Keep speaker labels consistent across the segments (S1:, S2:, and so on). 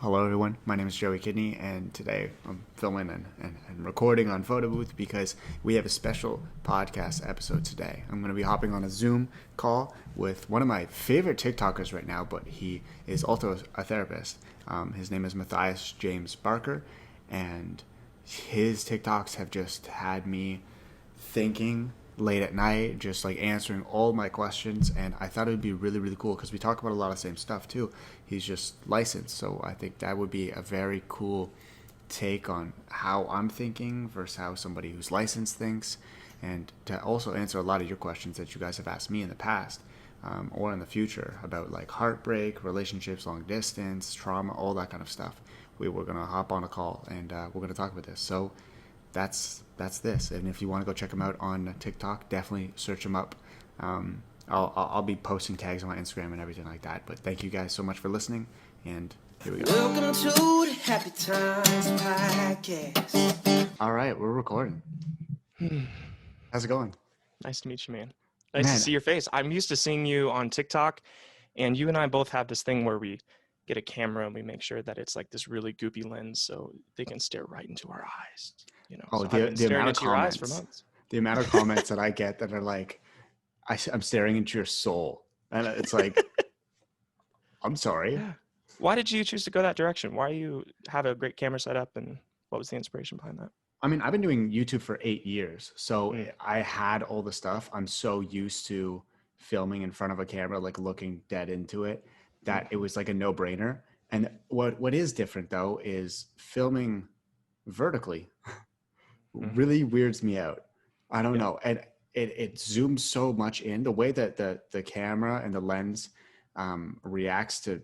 S1: Hello, everyone. My name is Joey Kidney, and today I'm filming and recording on Photo Booth because we have a special podcast episode today. I'm going to be hopping on a Zoom call with one of my favorite TikTokers right now, but he is also a therapist. His name is Matthias James Barker, and his TikToks have just had me thinking late at night, just like answering all my questions. And I thought it would be really, really cool because we talk about a lot of the same stuff too. He's just licensed. So I think that would be a very cool take on how I'm thinking versus how somebody who's licensed thinks. And to also answer a lot of your questions that you guys have asked me in the past or in the future about like heartbreak, relationships, long distance, trauma, all that kind of stuff. We were going to hop on a call and we're going to talk about this. So that's this. And if you want to go check them out on TikTok, definitely search them up. I'll be posting tags on my Instagram and everything like that. But thank you guys so much for listening. And here we go.
S2: Welcome to the Happy Times podcast.
S1: All right, we're recording. How's it going?
S3: Nice to meet you, man. Nice
S1: Man.
S3: to see your face. I'm used to seeing you on TikTok, and you and I both have this thing where we get a camera and we make sure that it's like this really goopy lens so they can stare right into our eyes. You know,
S1: Oh,
S3: so I've
S1: the
S3: been staring
S1: amount of
S3: into your eyes
S1: comments.
S3: for months.
S1: The amount of comments that I get that are like, I'm staring into your soul. And it's like, I'm sorry.
S3: Yeah. Why did you choose to go that direction? Why you have a great camera setup, and what was the inspiration behind that?
S1: I mean, I've been doing YouTube for 8 years. So I had all the stuff. I'm so used to filming in front of a camera, like looking dead into it, that it was like a no-brainer. And what is different though is filming vertically really weirds me out. I don't know. And it zooms so much in the way that the camera and the lens reacts to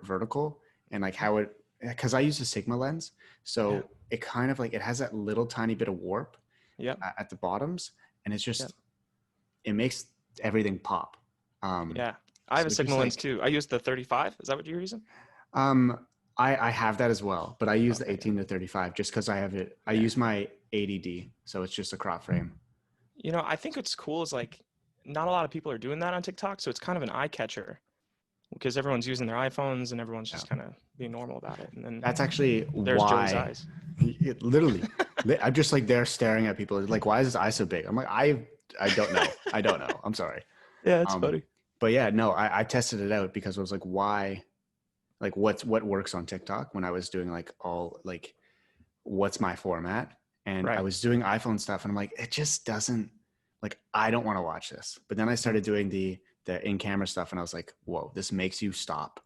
S1: vertical, and like how it, because I use a Sigma lens. So it kind of like, it has that little tiny bit of warp at the bottoms, and it's just, it makes everything pop.
S3: I have a Sigma lens too. I use the 35. Is that what you're using?
S1: I have that as well, but I use the 18 to 35 just because I have it. I use my 80D, so it's just a crop frame.
S3: You know, I think what's cool is like not a lot of people are doing that on TikTok, so it's kind of an eye catcher because everyone's using their iPhones and everyone's just kind of being normal about it. And then
S1: that's actually
S3: there's
S1: why
S3: Joey's eyes.
S1: Literally, I'm just like there staring at people. Like, why is his eye so big? I'm like, I don't know. I don't know. I'm sorry.
S3: Yeah, it's funny.
S1: But yeah, no, I tested it out because I was like, why? Like, what works on TikTok when I was doing like all like, what's my format? And I was doing iPhone stuff, and I'm like, it just doesn't, like, I don't want to watch this. But then I started doing the in-camera stuff, and I was like, whoa, this makes you stop.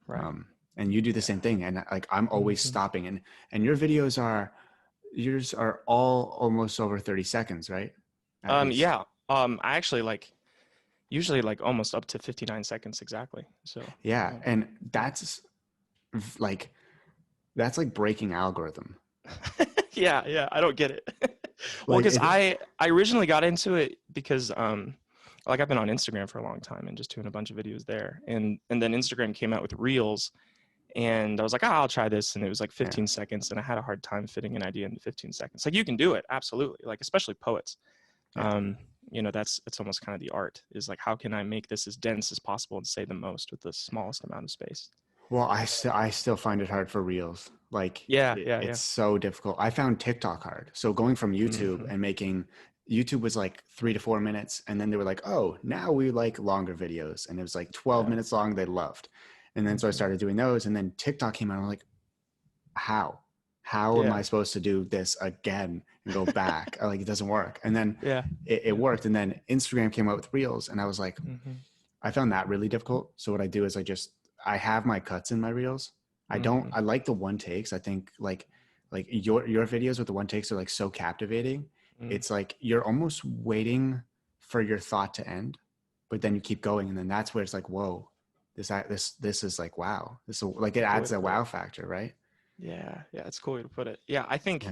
S1: Right. And you do the same thing, and like I'm always stopping. And yours are all almost over 30 seconds, right?
S3: I actually like usually like almost up to 59 seconds exactly. So
S1: and that's like breaking algorithm.
S3: yeah, I don't get it. Well, because I originally got into it because like I've been on Instagram for a long time and just doing a bunch of videos there, and then Instagram came out with Reels, and I was like, I'll try this, and it was like 15 seconds, and I had a hard time fitting an idea into 15 seconds. Like, you can do it, absolutely, like especially poets. You know, it's almost kind of the art is like, how can I make this as dense as possible and say the most with the smallest amount of space?
S1: Well, I still find it hard for Reels. Like, it's so difficult. I found TikTok hard. So going from YouTube and making, YouTube was like 3 to 4 minutes. And then they were like, oh, now we like longer videos. And it was like 12 minutes long. They loved. And then so I started doing those. And then TikTok came out. And I'm like, how am I supposed to do this again and go back? Like, it doesn't work. And then it worked. And then Instagram came out with Reels. And I was like, I found that really difficult. So what I do is I have my cuts in my Reels. I like the one takes. I think like your videos with the one takes are like so captivating. It's like you're almost waiting for your thought to end, but then you keep going, and then that's where it's like, whoa, this is like, wow, this like, it adds a wow factor, right?
S3: Yeah, it's a cool way to put it. Yeah, I think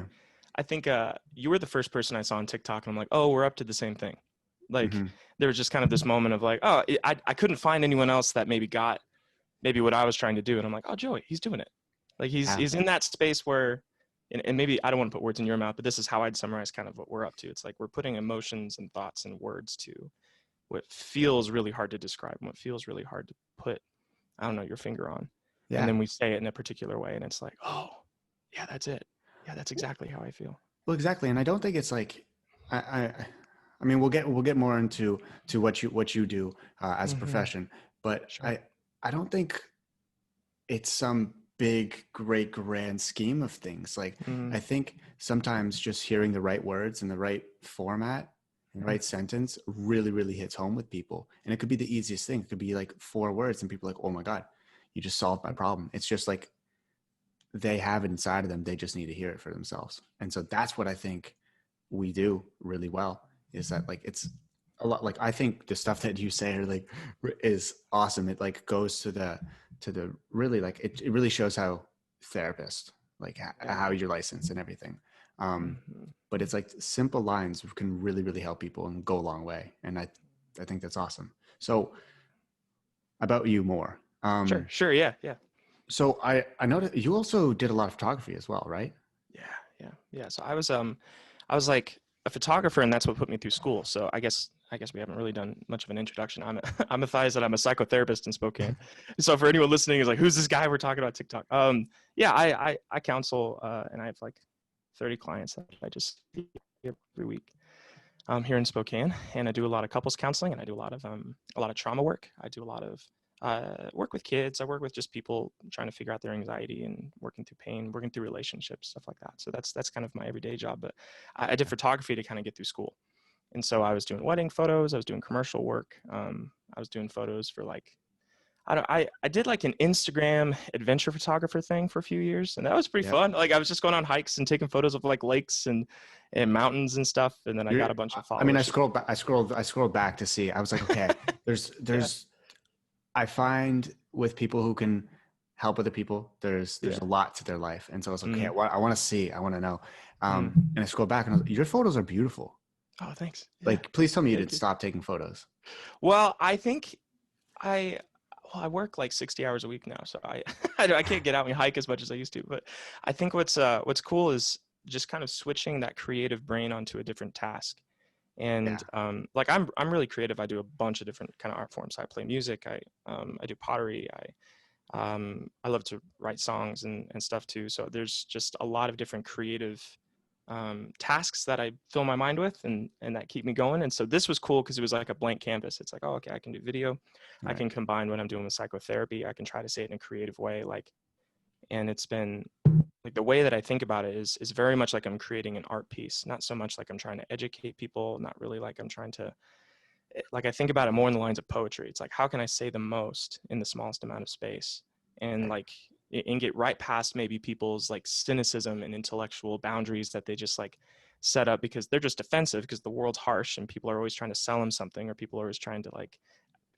S3: you were the first person I saw on TikTok, and I'm like, oh, we're up to the same thing. Like there was just kind of this moment of like, oh, I couldn't find anyone else that maybe got what I was trying to do. And I'm like, oh, Joey, he's doing it. Like he's in that space where, and maybe I don't want to put words in your mouth, but this is how I'd summarize kind of what we're up to. It's like, we're putting emotions and thoughts and words to what feels really hard to describe, and what feels really hard to put, I don't know, your finger on.
S1: Yeah.
S3: And then we say it in a particular way, and it's like, oh, yeah, that's it. Yeah, that's exactly how I feel.
S1: Well, exactly. And I don't think it's like, I, I mean, we'll get more into what you do as a
S3: Hmm.
S1: profession, but
S3: Sure.
S1: I don't think it's some big, great, grand scheme of things. Like,
S3: Mm-hmm.
S1: I think sometimes just hearing the right words in the right format and right sentence really, really hits home with people. And it could be the easiest thing. It could be like 4 words, and people are like, oh my God, you just solved my problem. It's just like they have it inside of them. They just need to hear it for themselves. And so that's what I think we do really well, is that like it's a lot, like I think the stuff that you say are like is awesome. It like goes to the really like it really shows how therapist like
S3: Yeah.
S1: how you're licensed and everything.
S3: Hmm.
S1: But it's like simple lines can really really help people and go a long way, and I think that's awesome. So about you more.
S3: Sure. Sure. Yeah. Yeah.
S1: So I noticed you also did a lot of photography as well, right?
S3: Yeah. Yeah. Yeah. So I was like a photographer, and that's what put me through school. So I guess we haven't really done much of an introduction. I'm Matthias, and I'm a psychotherapist in Spokane. So for anyone listening, is like, who's this guy we're talking about TikTok? Yeah, I counsel, and I have like 30 clients that I just see every week. Here in Spokane, and I do a lot of couples counseling, and I do a lot of trauma work. I do a lot of work with kids. I work with just people trying to figure out their anxiety and working through pain, working through relationships, stuff like that. So that's kind of my everyday job. But I did photography to kind of get through school, and so I was doing wedding photos. I was doing commercial work. I was doing photos for like I did like an Instagram adventure photographer thing for a few years, and that was pretty
S1: Yep.
S3: fun. Like I was just going on hikes and taking photos of like lakes and mountains and stuff, and then I
S1: You're,
S3: got a bunch of
S1: I mean,
S3: followers.
S1: I scrolled back to see. I was like, okay,
S3: Yeah,
S1: there's I find with people who can help other people, there's
S3: yeah.
S1: a lot to their life, and so I was like, okay,
S3: Mm,
S1: I want to see, I want to know,
S3: mm.
S1: and I scrolled back, and I was, your photos are beautiful.
S3: Oh, thanks. Yeah,
S1: Like, please tell me you
S3: thank
S1: didn't
S3: you.
S1: stop taking photos.
S3: Well, I think I I work like 60 hours a week now, so I can't get out and hike as much as I used to. But I think what's cool is just kind of switching that creative brain onto a different task.
S1: Yeah,
S3: And like I'm really creative. I do a bunch of different kind of art forms. I play music. I do pottery. I love to write songs and stuff too. So there's just a lot of different creative tasks that I fill my mind with and that keep me going. And so this was cool because it was like a blank canvas. It's like, oh, okay, I can do video. I
S1: right.
S3: can combine what I'm doing with psychotherapy. I can try to say it in a creative way. Like, and it's been like the way that I think about it is very much like I'm creating an art piece, not so much like I'm trying to educate people, not really like I'm trying to like I think about it more in the lines of poetry. It's like how can I say the most in the smallest amount of space and like and get right past maybe people's like cynicism and intellectual boundaries that they just like set up because they're just defensive because the world's harsh and people are always trying to sell them something or people are always trying to like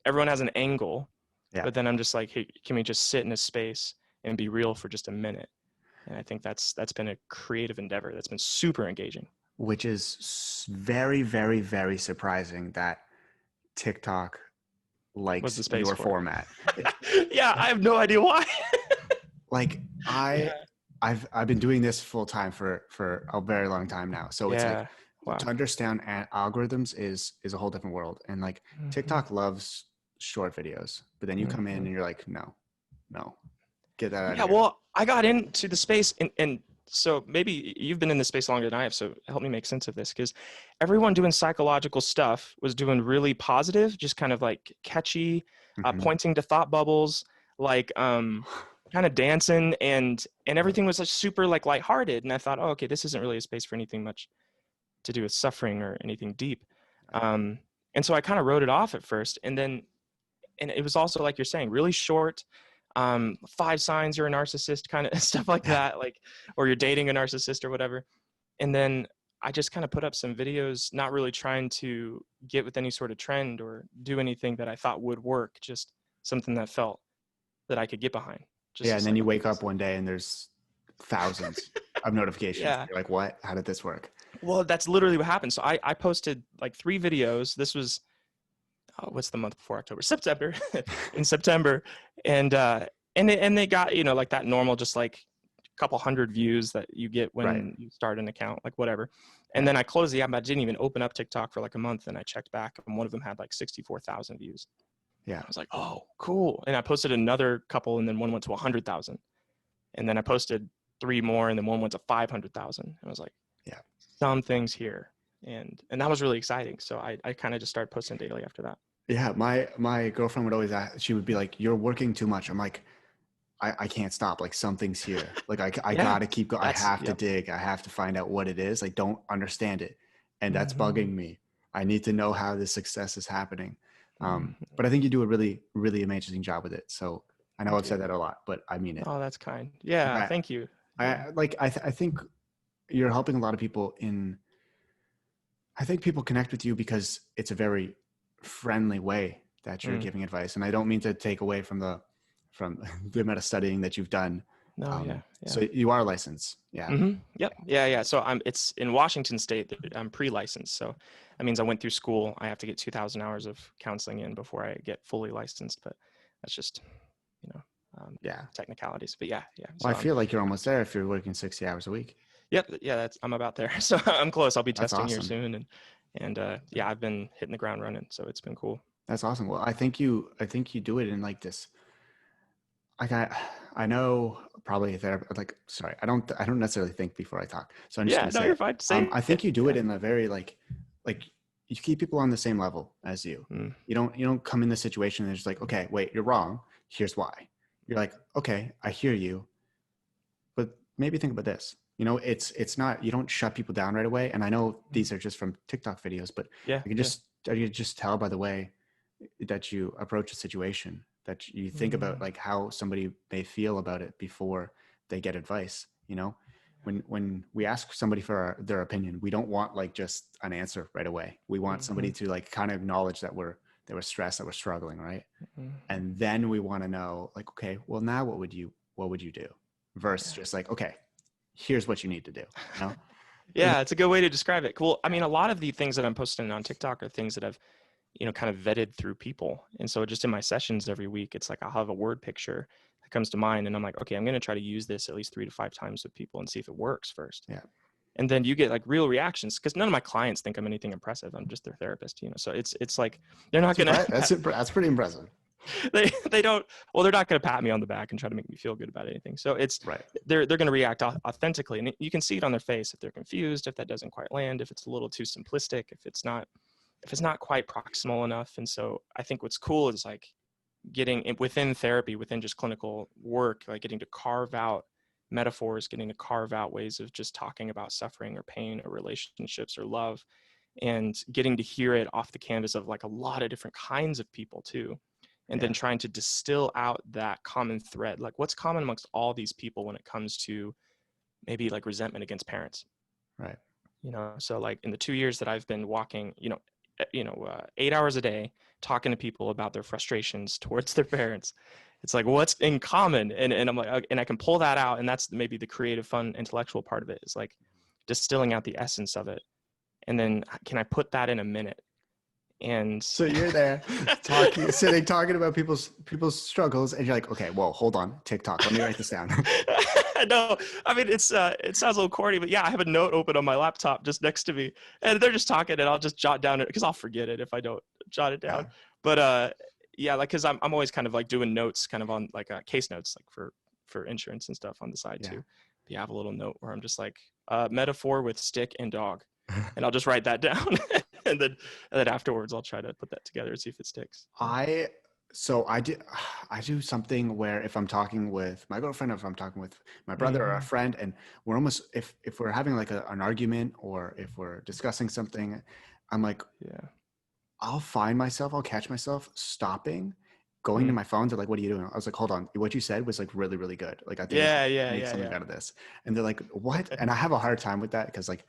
S3: everyone has an angle,
S1: Yeah,
S3: but then I'm just like, hey, can we just sit in a space and be real for just a minute? And I think that's been a creative endeavor that's been super engaging.
S1: which is very, very, very surprising that TikTok
S3: Was
S1: likes
S3: the space
S1: your
S3: for
S1: format.
S3: it? Yeah, I have no idea why.
S1: Like
S3: Yeah.
S1: I've been doing this full time for a very long time now. So it's like
S3: Yeah. Wow.
S1: to understand algorithms is a whole different world. And like
S3: Hmm.
S1: TikTok loves short videos, but then you come in
S3: Hmm.
S1: and you're like, no, no, get that out of
S3: Yeah.
S1: here.
S3: Well, I got into the space and so maybe you've been in this space longer than I have. So help me make sense of this because everyone doing psychological stuff was doing really positive, just kind of like catchy,
S1: Hmm.
S3: pointing to thought bubbles, like kind of dancing and everything was like super like lighthearted. And I thought, oh, okay, this isn't really a space for anything much to do with suffering or anything deep. Um, and so I kind of wrote it off at first, and it was also like you're saying, really short. 5 signs you're a narcissist, kind of stuff like
S1: Yeah,
S3: that, like, or you're dating a narcissist or whatever. And then I just kind of put up some videos, not really trying to get with any sort of trend or do anything that I thought would work, just something that felt that I could get behind. Just
S1: yeah. And
S3: as
S1: then
S3: like,
S1: you
S3: okay,
S1: wake up one day and there's thousands of notifications.
S3: yeah.
S1: You're like, what? How did this work?
S3: Well, that's literally what happened. So I posted like 3 videos. This was what's the month before October? September. In September, and and they got like that normal just like a couple hundred views that you get
S1: Right.
S3: when you start an account, like whatever. And
S1: Yeah.
S3: then I closed the app. I didn't even open up TikTok for like a month, and I checked back, and one of them had like 64,000 views.
S1: Yeah.
S3: I was like, oh, cool. And I posted another couple, and then one went to 100,000. And then I posted 3 more, and then one went to 500,000. I was like,
S1: yeah,
S3: some things here. And that was really exciting. So I kind of just started posting daily after that.
S1: Yeah. My girlfriend would always ask, she would be like, you're working too much. I'm like, I can't stop. Like something's here. Like I
S3: Yeah,
S1: gotta keep going. I have to
S3: yep.
S1: dig. I have to find out what it is. I don't understand it. And that's
S3: Mhm.
S1: bugging me. I need to know how this success is happening.
S3: Mhm.
S1: But I think you do a really, really amazing job with it. So I know
S3: Thank
S1: I've
S3: you.
S1: said that a lot, but I mean it.
S3: Oh, that's kind. Yeah,
S1: Like
S3: thank you. Yeah.
S1: I think you're helping a lot of people I think people connect with you because it's a very friendly way that you're
S3: Mm.
S1: giving advice. And I don't mean to take away from the amount of studying that you've done.
S3: No, yeah.
S1: So you are licensed. Yeah.
S3: Yep. Yeah. So it's in Washington State. I'm pre-licensed. So that means I went through school. I have to get 2,000 hours of counseling in before I get fully licensed. But that's just, you know,
S1: Yeah.
S3: technicalities. But yeah.
S1: Well, I
S3: So
S1: feel like you're almost there if you're working 60 hours a week.
S3: yep. Yeah. I'm about there. So I'm close. I'll be
S1: That's
S3: testing here
S1: awesome.
S3: soon, and yeah, I've been hitting the ground running. So it's been cool.
S1: That's awesome. Well, I think you do it in like this. Like I know probably a therapist, like, sorry, I don't necessarily think before I talk. So I'm just
S3: Yeah.
S1: going to
S3: No,
S1: say
S3: you're
S1: it.
S3: fine. Say
S1: I think
S3: it.
S1: you do it
S3: Yeah.
S1: in a very like you keep people on the same level as you.
S3: Mm.
S1: You don't come in this situation and it's like, okay, wait, you're wrong. Here's why. You're like, okay, I hear you, but maybe think about this. It's not, you don't shut people down right away. And I know these are just from TikTok videos, but
S3: Yeah.
S1: you can just tell by the way that you approach a situation, that you think about like how somebody may feel about it before they get advice. When we ask somebody for their opinion, we don't want like just an answer right away. We want somebody to like kind of acknowledge that they were stressed, that we're struggling, right? And then we want to know like, okay, well now what would you do? Versus just like, okay, here's what you need to do.
S3: Yeah, it's a good way to describe it. Cool. I mean, a lot of the things that I'm posting on TikTok are things that I've, kind of vetted through people. And so just in my sessions every week, it's like I'll have a word picture that comes to mind, and I'm like, okay, I'm going to try to use this at least 3 to 5 times with people and see if it works first.
S1: Yeah.
S3: And then you get like real reactions, because none of my clients think I'm anything impressive. I'm just their therapist, So it's like they're not going to.
S1: That's pretty impressive.
S3: They don't. Well, they're not going to pat me on the back and try to make me feel good about anything. So it's
S1: right.
S3: They're going to react authentically, and you can see it on their face if they're confused, if that doesn't quite land, if it's a little too simplistic, if it's not quite proximal enough. And so I think what's cool is like getting within therapy, within just clinical work, like getting to carve out metaphors, getting to carve out ways of just talking about suffering or pain or relationships or love, and getting to hear it off the canvas of like a lot of different kinds of people too. And then trying to distill out that common thread, like what's common amongst all these people when it comes to maybe like resentment against parents.
S1: Right.
S3: So like in the 2 years that I've been walking, 8 hours a day, talking to people about their frustrations towards their parents, it's like, what's in common? And I'm like, and I can pull that out. And that's maybe the creative, fun, intellectual part of it, is like distilling out the essence of it. And then can I put that in a minute? And
S1: so you're there talking about people's struggles, and you're like, okay, well, hold on, TikTok, let me write this down.
S3: No, I mean, it sounds a little corny, but yeah, I have a note open on my laptop just next to me, and they're just talking, and I'll just jot down it, because I'll forget it if I don't jot it down. But yeah, like, because I'm always kind of like doing notes kind of on like case notes, like for insurance and stuff on the side too. But yeah, I have a little note where I'm just like, metaphor with stick and dog, and I'll just write that down. And then afterwards I'll try to put that together and see if it sticks.
S1: I do something where if I'm talking with my girlfriend, or if I'm talking with my brother or a friend, and we're almost, if we're having like an argument, or if we're discussing something, I'm like, I'll catch myself stopping, going to my phone to like, what are you doing? I was like, hold on, what you said was like really, really good. Like, I think make something out of this. And they're like, what? And I have a hard time with that, because like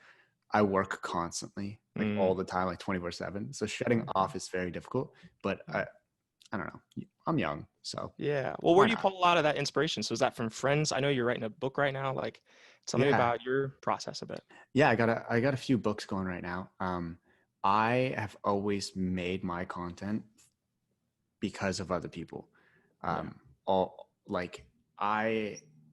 S1: I work constantly, like all the time, like 24/7. So shutting off is very difficult, but I don't know. I'm young, so.
S3: Yeah. Well, where do you pull a lot of that inspiration? So is that from friends? I know you're writing a book right now. Like, tell me about your process a bit.
S1: Yeah, I got a few books going right now. I have always made my content because of other people. I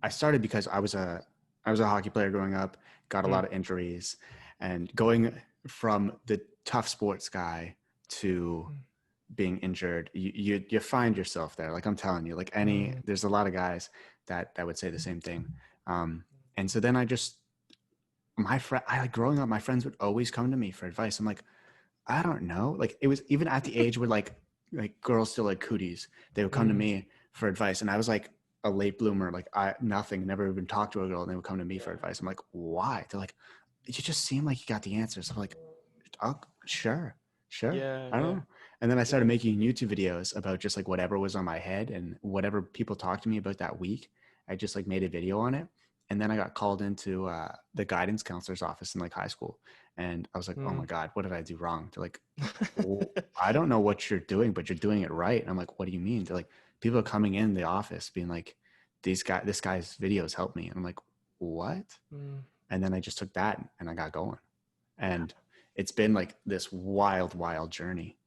S1: started because I was a hockey player growing up, got a lot of injuries, and going from the tough sports guy to being injured, you find yourself there. Like I'm telling you, like there's a lot of guys that would say the same thing. And so then I like growing up, my friends would always come to me for advice. I'm like, I don't know. Like it was even at the age where like girls still like cooties, they would come to me for advice. And I was like a late bloomer, like nothing, never even talked to a girl. And they would come to me for advice. I'm like, why? They're like, you just seem like you got the answers. I'm like, oh, sure.
S3: Yeah,
S1: I don't
S3: yeah.
S1: know. And then I started making YouTube videos about just like whatever was on my head and whatever people talked to me about that week. I just like made a video on it. And then I got called into the guidance counselor's office in like high school. And I was like, oh my God, what did I do wrong? They're like, well, I don't know what you're doing, but you're doing it right. And I'm like, what do you mean? They're like, people are coming in the office being like, this guy's videos help me. And I'm like, what? And then I just took that and I got going. And it's been like this wild journey,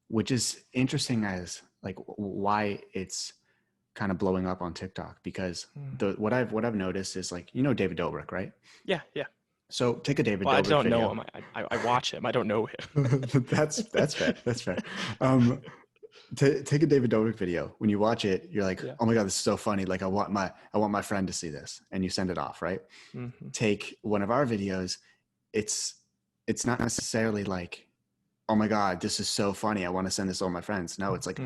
S1: which is interesting as like why it's kind of blowing up on TikTok, because what I've noticed is like, you know, David Dobrik, right?
S3: Yeah, yeah.
S1: So take a David
S3: Well, I
S1: Dobrik
S3: don't
S1: video.
S3: know him. I watch him. I don't know him.
S1: That's fair. That's fair. Take a David Dobrik video. When you watch it, you're like, oh my God, this is so funny. Like I want my friend to see this, and you send it off, right? Take one of our videos. It's not necessarily like, oh my God, this is so funny, I want to send this to all my friends. No, it's like,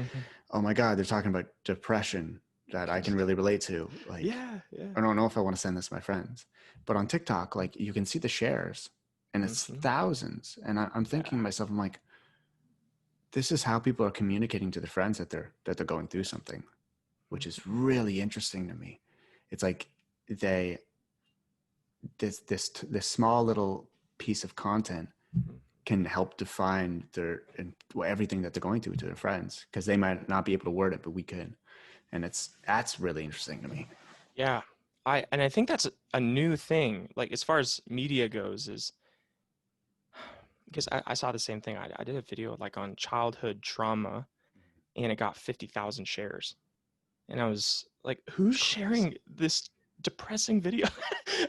S1: oh my God, they're talking about depression that I can really relate to. Like, I don't know if I want to send this to my friends. But on TikTok, like you can see the shares and it's thousands. And I'm thinking to myself, I'm like, this is how people are communicating to their friends that they're going through something, which is really interesting to me. It's like this small little piece of content can help define everything that they're going through to their friends, because they might not be able to word it, but we can. And that's really interesting to me.
S3: Yeah. I think that's a new thing, like as far as media goes, is because I saw the same thing. I did a video like on childhood trauma and it got 50,000 shares. And I was like, who's sharing this depressing video?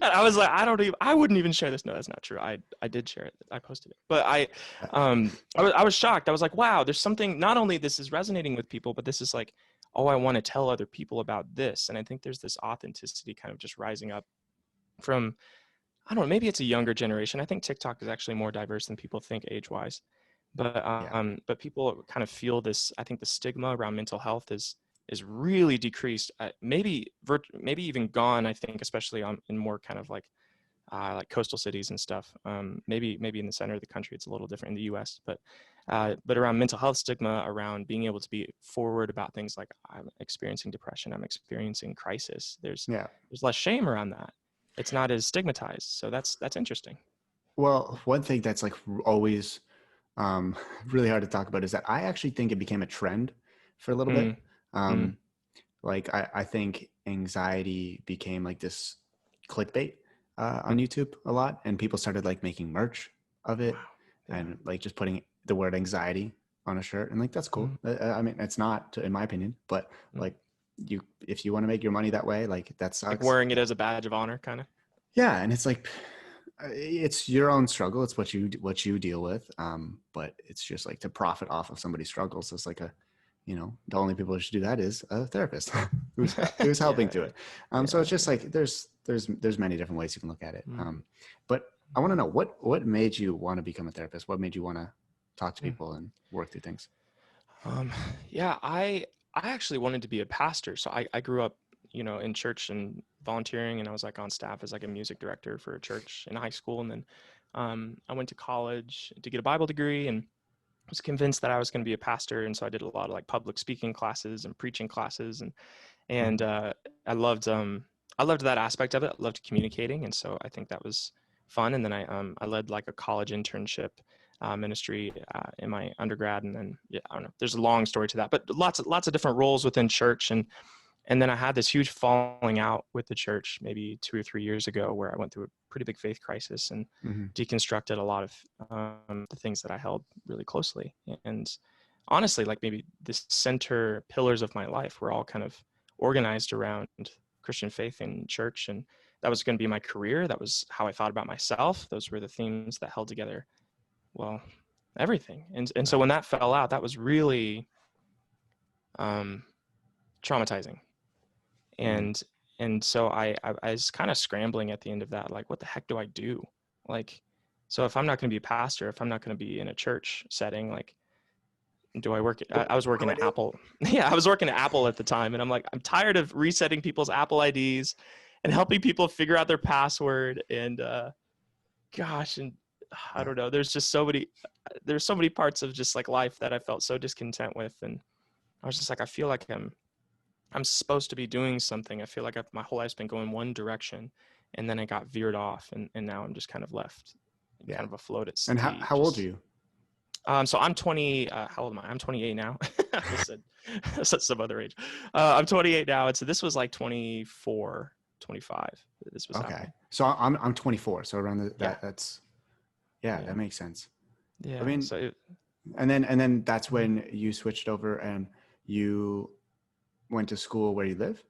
S3: And I was like, I wouldn't even share this. No, that's not true. I did share it. I posted it. But I was shocked. I was like, wow, there's something, not only this is resonating with people, but this is like, oh, I want to tell other people about this. And I think there's this authenticity kind of just rising up from, I don't know, maybe it's a younger generation. I think TikTok is actually more diverse than people think age-wise. But people kind of feel this, I think the stigma around mental health is really decreased, maybe even gone, I think, especially in more kind of like coastal cities and stuff. Maybe in the center of the country it's a little different in the US, but around mental health stigma, around being able to be forward about things like, I'm experiencing depression, I'm experiencing crisis, there's less shame around that. It's not as stigmatized. So that's interesting.
S1: Well, one thing that's like always really hard to talk about is that I actually think it became a trend for a little bit. Like I think anxiety became like this clickbait on YouTube a lot, and people started like making merch of it. And like just putting the word anxiety on a shirt, and like that's cool. I mean, it's not, in my opinion, but like if you want to make your money that way, like that sucks.
S3: Like wearing it as a badge of honor, kind of.
S1: Yeah, and it's like it's your own struggle. It's what you deal with. But it's just like to profit off of somebody's struggles. It's like the only people who should do that is a therapist who's helping to it. So it's just like there's many different ways you can look at it. But I want to know what made you want to become a therapist? What made you want to talk to people and work through things?
S3: I actually wanted to be a pastor. So I grew up, in church and volunteering, and I was like on staff as like a music director for a church in high school. And then I went to college to get a Bible degree and was convinced that I was going to be a pastor. And so I did a lot of like public speaking classes and preaching classes. And I loved that aspect of it. I loved communicating. And so I think that was fun. And then I led like a college internship ministry in my undergrad. And then, I don't know, there's a long story to that, but lots of different roles within church. And then I had this huge falling out with the church maybe 2 or 3 years ago, where I went through a pretty big faith crisis and deconstructed a lot of the things that I held really closely. And honestly, like maybe the center pillars of my life were all kind of organized around Christian faith and church. And that was going to be my career. That was how I thought about myself. Those were the themes that held together, well, everything. And so when that fell out, that was really traumatizing. And so I was kind of scrambling at the end of that, like, what the heck do I do? Like, so if I'm not going to be a pastor, if I'm not going to be in a church setting, like, do I work? I was working at Apple. Yeah, I was working at Apple at the time. And I'm like, I'm tired of resetting people's Apple IDs and helping people figure out their password. And gosh, and I don't know, there's so many parts of just like life that I felt so discontent with. And I was just like, I feel like I'm supposed to be doing something. I feel like my whole life's been going one direction, and then I got veered off, and now I'm just kind of left, kind of afloat at sea.
S1: And how old are you?
S3: So I'm 20. How old am I? I'm 28 now. I said some other age. I'm 28 now, and so this was like 24, 25. This was
S1: okay.
S3: happening.
S1: So I'm 24. So around that makes sense.
S3: Yeah.
S1: I mean, and then that's when you switched over and you went to school where you live?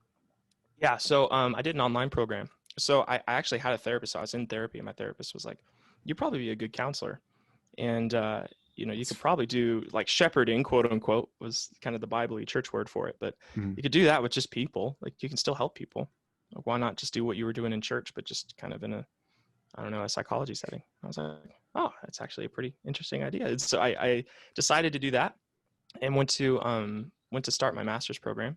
S3: Yeah. So I did an online program. So I actually had a therapist. So I was in therapy, and my therapist was like, "You'd probably be a good counselor, and you could probably do like shepherding, quote unquote, was kind of the Bible-y church word for it. But you could do that with just people. Like, you can still help people. Like, why not just do what you were doing in church, but just kind of in a psychology setting?" I was like, "Oh, that's actually a pretty interesting idea." And so I decided to do that, and went to start my master's program,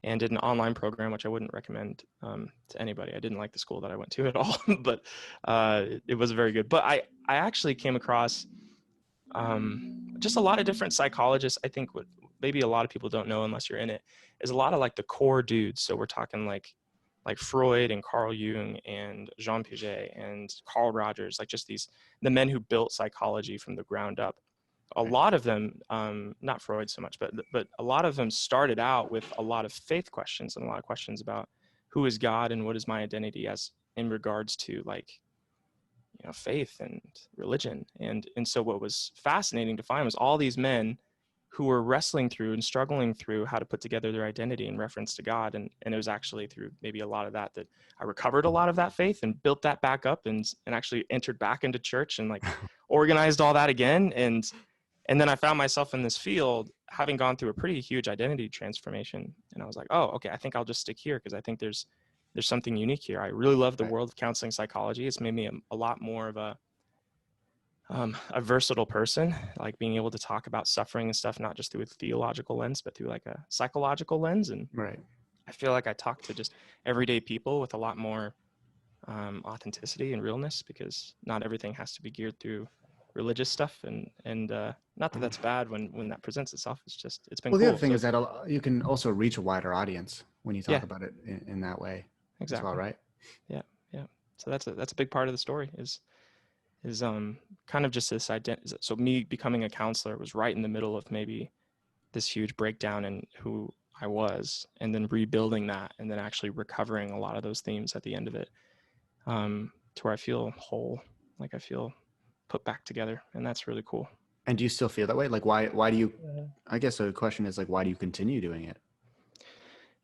S3: and did an online program, which I wouldn't recommend to anybody. I didn't like the school that I went to at all, but it was very good. But I actually came across just a lot of different psychologists. I think what maybe a lot of people don't know unless you're in it is a lot of like the core dudes. So we're talking like Freud and Carl Jung and Jean Piaget and Carl Rogers, like just the men who built psychology from the ground up. A lot of them, not Freud so much, but a lot of them started out with a lot of faith questions and a lot of questions about who is God and what is my identity as in regards to like, faith and religion. And so what was fascinating to find was all these men who were wrestling through and struggling through how to put together their identity in reference to God. And it was actually through maybe a lot of that I recovered a lot of that faith and built that back up and actually entered back into church and like organized all that again. And then I found myself in this field having gone through a pretty huge identity transformation. And I was like, oh, okay, I think I'll just stick here because I think there's something unique here. I really love the world of counseling psychology. It's made me a lot more of a versatile person, like being able to talk about suffering and stuff, not just through a theological lens, but through like a psychological lens. And I feel like I talk to just everyday people with a lot more authenticity and realness, because not everything has to be geared through religious stuff. And not that that's bad when that presents itself. It's been cool.
S1: The other thing is that you can also reach a wider audience when you talk about it in that way.
S3: Exactly.
S1: As well, right?
S3: Yeah. So that's a big part of the story is kind of just this identity. So me becoming a counselor was right in the middle of maybe this huge breakdown in who I was, and then rebuilding that, and then actually recovering a lot of those themes at the end of it, to where I feel whole, like I feel put back together, and that's really cool.
S1: And do you still feel that way? Like, why do you? I guess the question is like, why do you continue doing it?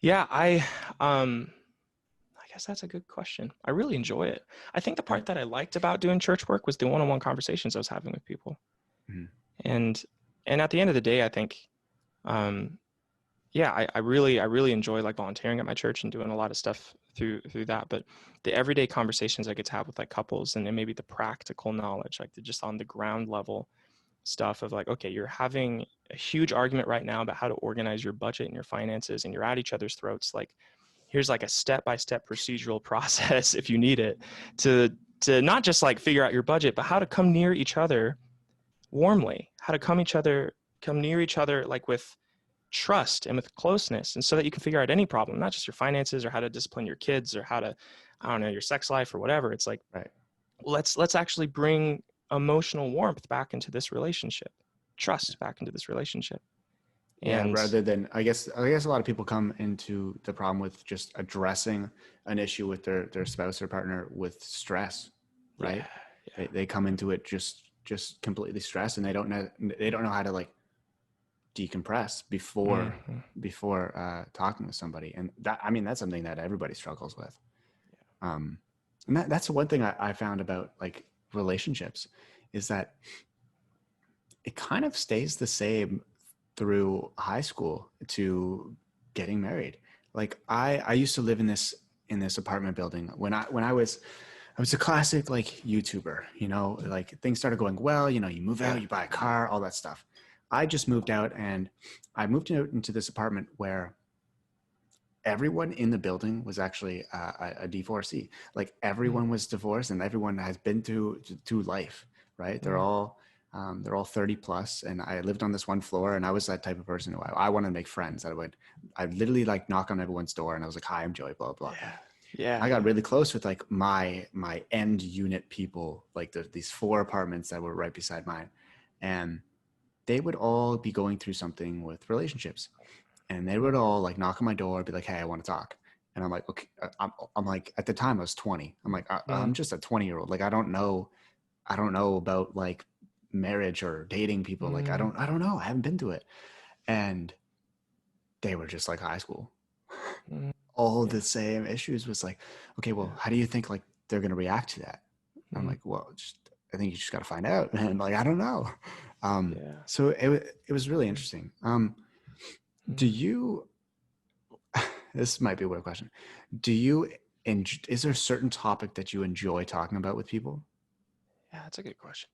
S3: Yeah, I guess that's a good question. I really enjoy it. I think the part that I liked about doing church work was the one-on-one conversations I was having with people. And at the end of the day, I think, I really enjoy like volunteering at my church and doing a lot of stuff through that. But the everyday conversations I get to have with like couples, and then maybe the practical knowledge, like just on the ground level stuff of like, okay, you're having a huge argument right now about how to organize your budget and your finances, and you're at each other's throats. Like, here's like a step-by-step procedural process if you need it to not just like figure out your budget, but how to come near each other warmly, how to come near each other like with trust and with closeness, and so that you can figure out any problem, not just your finances or how to discipline your kids or how to, I don't know, your sex life or whatever. It's like, let's actually bring emotional warmth back into this relationship, trust back into this relationship. And
S1: rather than, I guess a lot of people come into the problem with just addressing an issue with their spouse or partner with stress, right? They come into it just completely stressed, and they don't know how to like decompress before talking to somebody. And that's something that everybody struggles with. And that's one thing I found about like relationships is that it kind of stays the same through high school to getting married. Like I used to live in this apartment building when I was a classic like YouTuber, you know, like things started going well, you know, you move out, you buy a car, all that stuff. I just moved out and I moved out into this apartment where everyone in the building was actually a divorcee. Like everyone was divorced and everyone has been through life, right? They're all 30 plus, and I lived on this one floor, and I was that type of person who I wanted to make friends. I'd literally like knock on everyone's door and I was like, hi, I'm Joey, blah, blah, blah.
S3: Yeah.
S1: I got really close with like my end unit people, like these 4 apartments that were right beside mine. And they would all be going through something with relationships. And they would all like knock on my door, be like, hey, I want to talk. And I'm like, okay, I'm like, at the time I was 20. I'm like, I'm just a 20-year-old. Like, I don't know about like marriage or dating people. Like, I don't know. I haven't been to it. And they were just like high school. All the same issues was like, okay, well, how do you think like they're going to react to that? I'm like, well, I think you just got to find out, man. Like, I don't know. So it was really interesting. Do you, this might be a weird question. Is there a certain topic that you enjoy talking about with people?
S3: Yeah, that's a good question.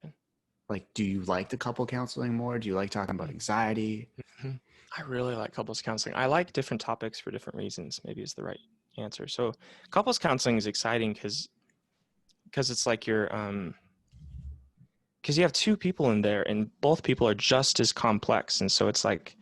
S1: Like, do you like the couple counseling more? Do you like talking about anxiety?
S3: I really like couples counseling. I like different topics for different reasons, maybe is the right answer. So couples counseling is exciting because it's like you're, because you have 2 people in there and both people are just as complex. And so it's like,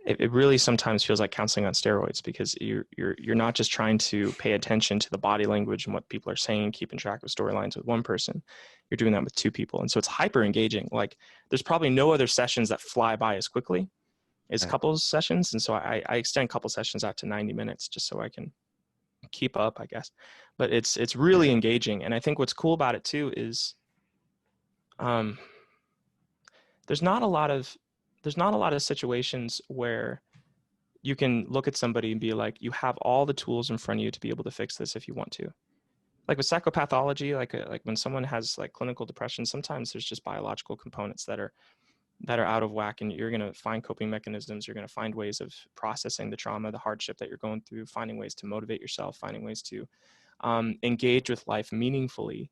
S3: it really sometimes feels like counseling on steroids, because you're not just trying to pay attention to the body language and what people are saying, keeping track of storylines with one person. You're doing that with 2 people. And so it's hyper engaging. Like there's probably no other sessions that fly by as quickly as couples sessions. And so I extend couple sessions out to 90 minutes just so I can keep up, I guess. But it's really engaging. And I think what's cool about it too is there's not a lot of situations where you can look at somebody and be like, you have all the tools in front of you to be able to fix this if you want to. Like with psychopathology, like when someone has like clinical depression, sometimes there's just biological components that are out of whack, and you're going to find coping mechanisms. You're going to find ways of processing the trauma, the hardship that you're going through, finding ways to motivate yourself, finding ways to engage with life meaningfully.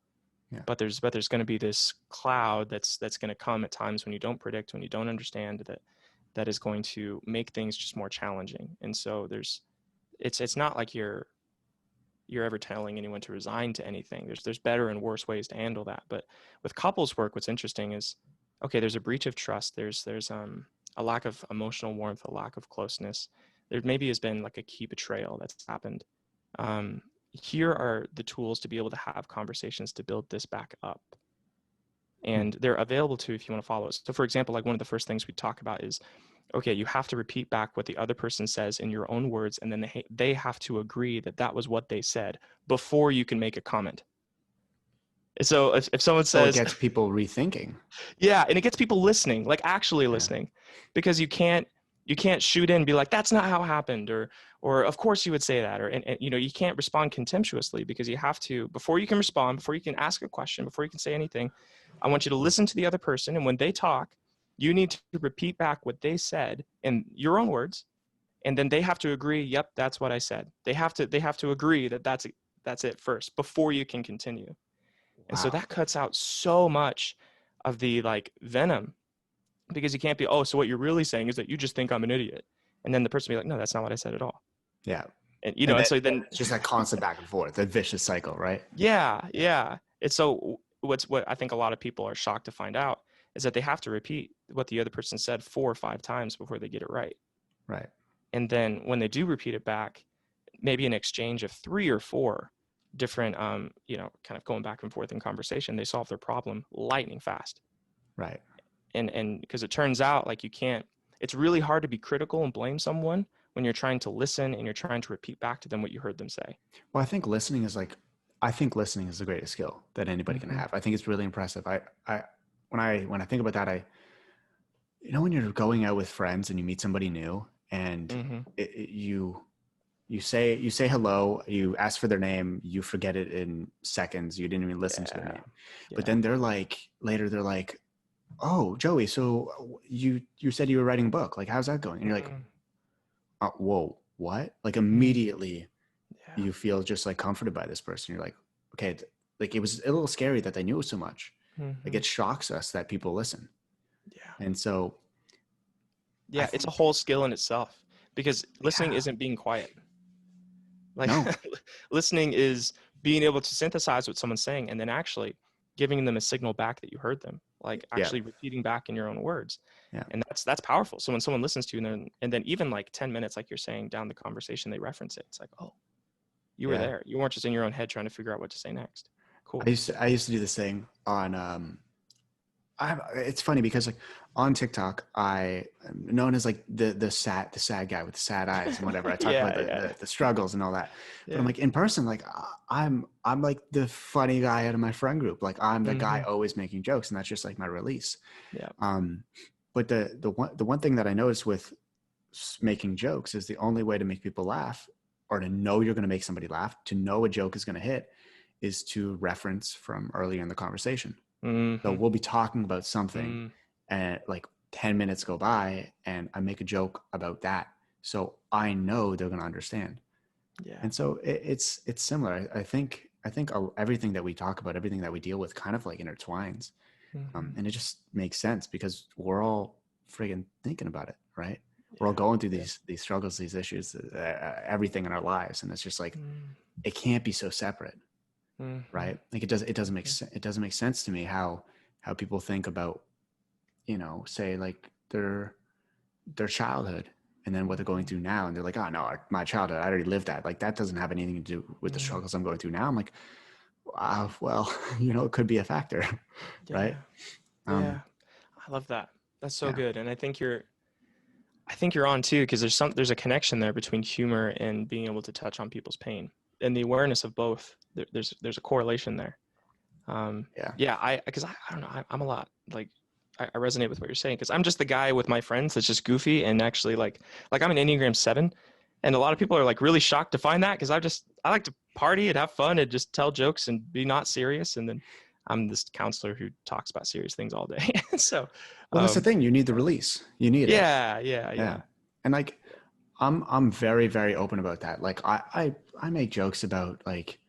S3: But there's going to be this cloud that's going to come at times when you don't predict, when you don't understand, that is going to make things just more challenging. And so it's not like you're ever telling anyone to resign to anything. There's better and worse ways to handle that. But with couples work, what's interesting is, okay, there's a breach of trust. There's a lack of emotional warmth, a lack of closeness. There maybe has been like a key betrayal that's happened. Here are the tools to be able to have conversations to build this back up. And they're available to you if you want to follow us. So for example, like one of the first things we talk about is, okay, you have to repeat back what the other person says in your own words, and then they have to agree that was what they said before you can make a comment. So if someone says,
S1: it gets people rethinking.
S3: Yeah, and it gets people listening, like actually listening, because you can't shoot in and be like, that's not how it happened, or of course you would say that, or and you know, you can't respond contemptuously, because you have to, before you can respond, before you can ask a question, before you can say anything, I want you to listen to the other person, and when they talk, you need to repeat back what they said in your own words, and then they have to agree, yep, that's what I said. They have to agree that that's it first before you can continue. And so that cuts out so much of the like venom, because you can't be, oh, so what you're really saying is that you just think I'm an idiot. And then the person be like, no, that's not what I said at all.
S1: Yeah.
S3: And, you know, and so then
S1: it's just that constant back and forth, that vicious cycle, right?
S3: Yeah. And so what I think a lot of people are shocked to find out is that they have to repeat what the other person said 4 or 5 times before they get it right.
S1: Right.
S3: And then when they do repeat it back, maybe an exchange of 3 or 4 different, you know, kind of going back and forth in conversation, they solve their problem lightning fast.
S1: Right.
S3: And because it turns out like it's really hard to be critical and blame someone when you're trying to listen and you're trying to repeat back to them what you heard them say.
S1: Well, I think listening is the greatest skill that anybody can have. I think it's really impressive. When I think about that, you know, when you're going out with friends and you meet somebody new and you say hello, you ask for their name, you forget it in seconds, you didn't even listen to their name. But then they're like, later they're like, oh, Joey, so you said you were writing a book. Like, how's that going? And you're like, whoa, what? Like immediately
S3: Yeah.
S1: you feel just like comforted by this person. You're like, okay, like it was a little scary that they knew so much. Like it shocks us that people listen.
S3: Yeah.
S1: And so I
S3: Yeah. It's a
S1: think,
S3: whole skill in itself because listening
S1: yeah,
S3: isn't being quiet. Like
S1: no,
S3: listening is being able to synthesize what someone's saying and then actually giving them a signal back that you heard them, like
S1: yeah,
S3: actually repeating back in your own words.
S1: yeah,
S3: And that's powerful. So when someone listens to you and then even like 10 minutes, like you're saying down the conversation, they reference it. It's like, oh, you were
S1: yeah.
S3: there. You weren't just in your own head trying to figure out what to say next. Cool.
S1: I used to do this thing on it's funny because like on TikTok, I'm known as like the sad guy with the sad eyes and whatever. I talk about
S3: Yeah. Yeah.
S1: the struggles and all that. But I'm
S3: Yeah.
S1: like in person, like I'm like the funny guy out of my friend group. Like I'm the guy always making jokes, and that's just like my release.
S3: Yeah.
S1: But the one thing that I noticed with making jokes is the only way to make people laugh, or to know you're going to make somebody laugh, to know a joke is going to hit, is to reference from earlier in the conversation. So
S3: Mm-hmm.
S1: we'll be talking about something
S3: Mm,
S1: and like 10 minutes go by and I make a joke about that. So I know they're going to understand.
S3: yeah.
S1: And so it's similar. I think everything that we talk about, everything that we deal with kind of like intertwines.
S3: Mm-hmm.
S1: And it just makes sense because we're all friggin' thinking about it, right? We're all
S3: Yeah.
S1: going through
S3: Yeah.
S1: these struggles, these issues, everything in our lives. And it's just like,
S3: Mm,
S1: it can't be so separate,
S3: mm-hmm.
S1: right? Like it doesn't make sense to me how people think about, you know, say like their childhood and then what they're going through now, and they're like, oh no, my childhood, I already lived that. Like that doesn't have anything to do with the
S3: Mm,
S1: struggles I'm going through now. I'm like, well, you know, it could be a factor, right?
S3: yeah.
S1: Um,
S3: Yeah. I love that. That's so
S1: yeah,
S3: good. And I think you're on too, because there's a connection there between humor and being able to touch on people's pain and the awareness of both. There's a correlation there. Um,
S1: yeah,
S3: yeah, because I don't know, I'm a lot like I resonate with what you're saying because I'm just the guy with my friends that's just goofy and actually like I'm an Enneagram 7, and a lot of people are like really shocked to find that because I like to party and have fun and just tell jokes and be not serious, and then I'm this counselor who talks about serious things all day. So,
S1: well, that's the
S3: um,
S1: thing. You need the release. You need it.
S3: yeah, yeah,
S1: Yeah,
S3: yeah.
S1: and like I'm very very open about that. Like I make jokes about like,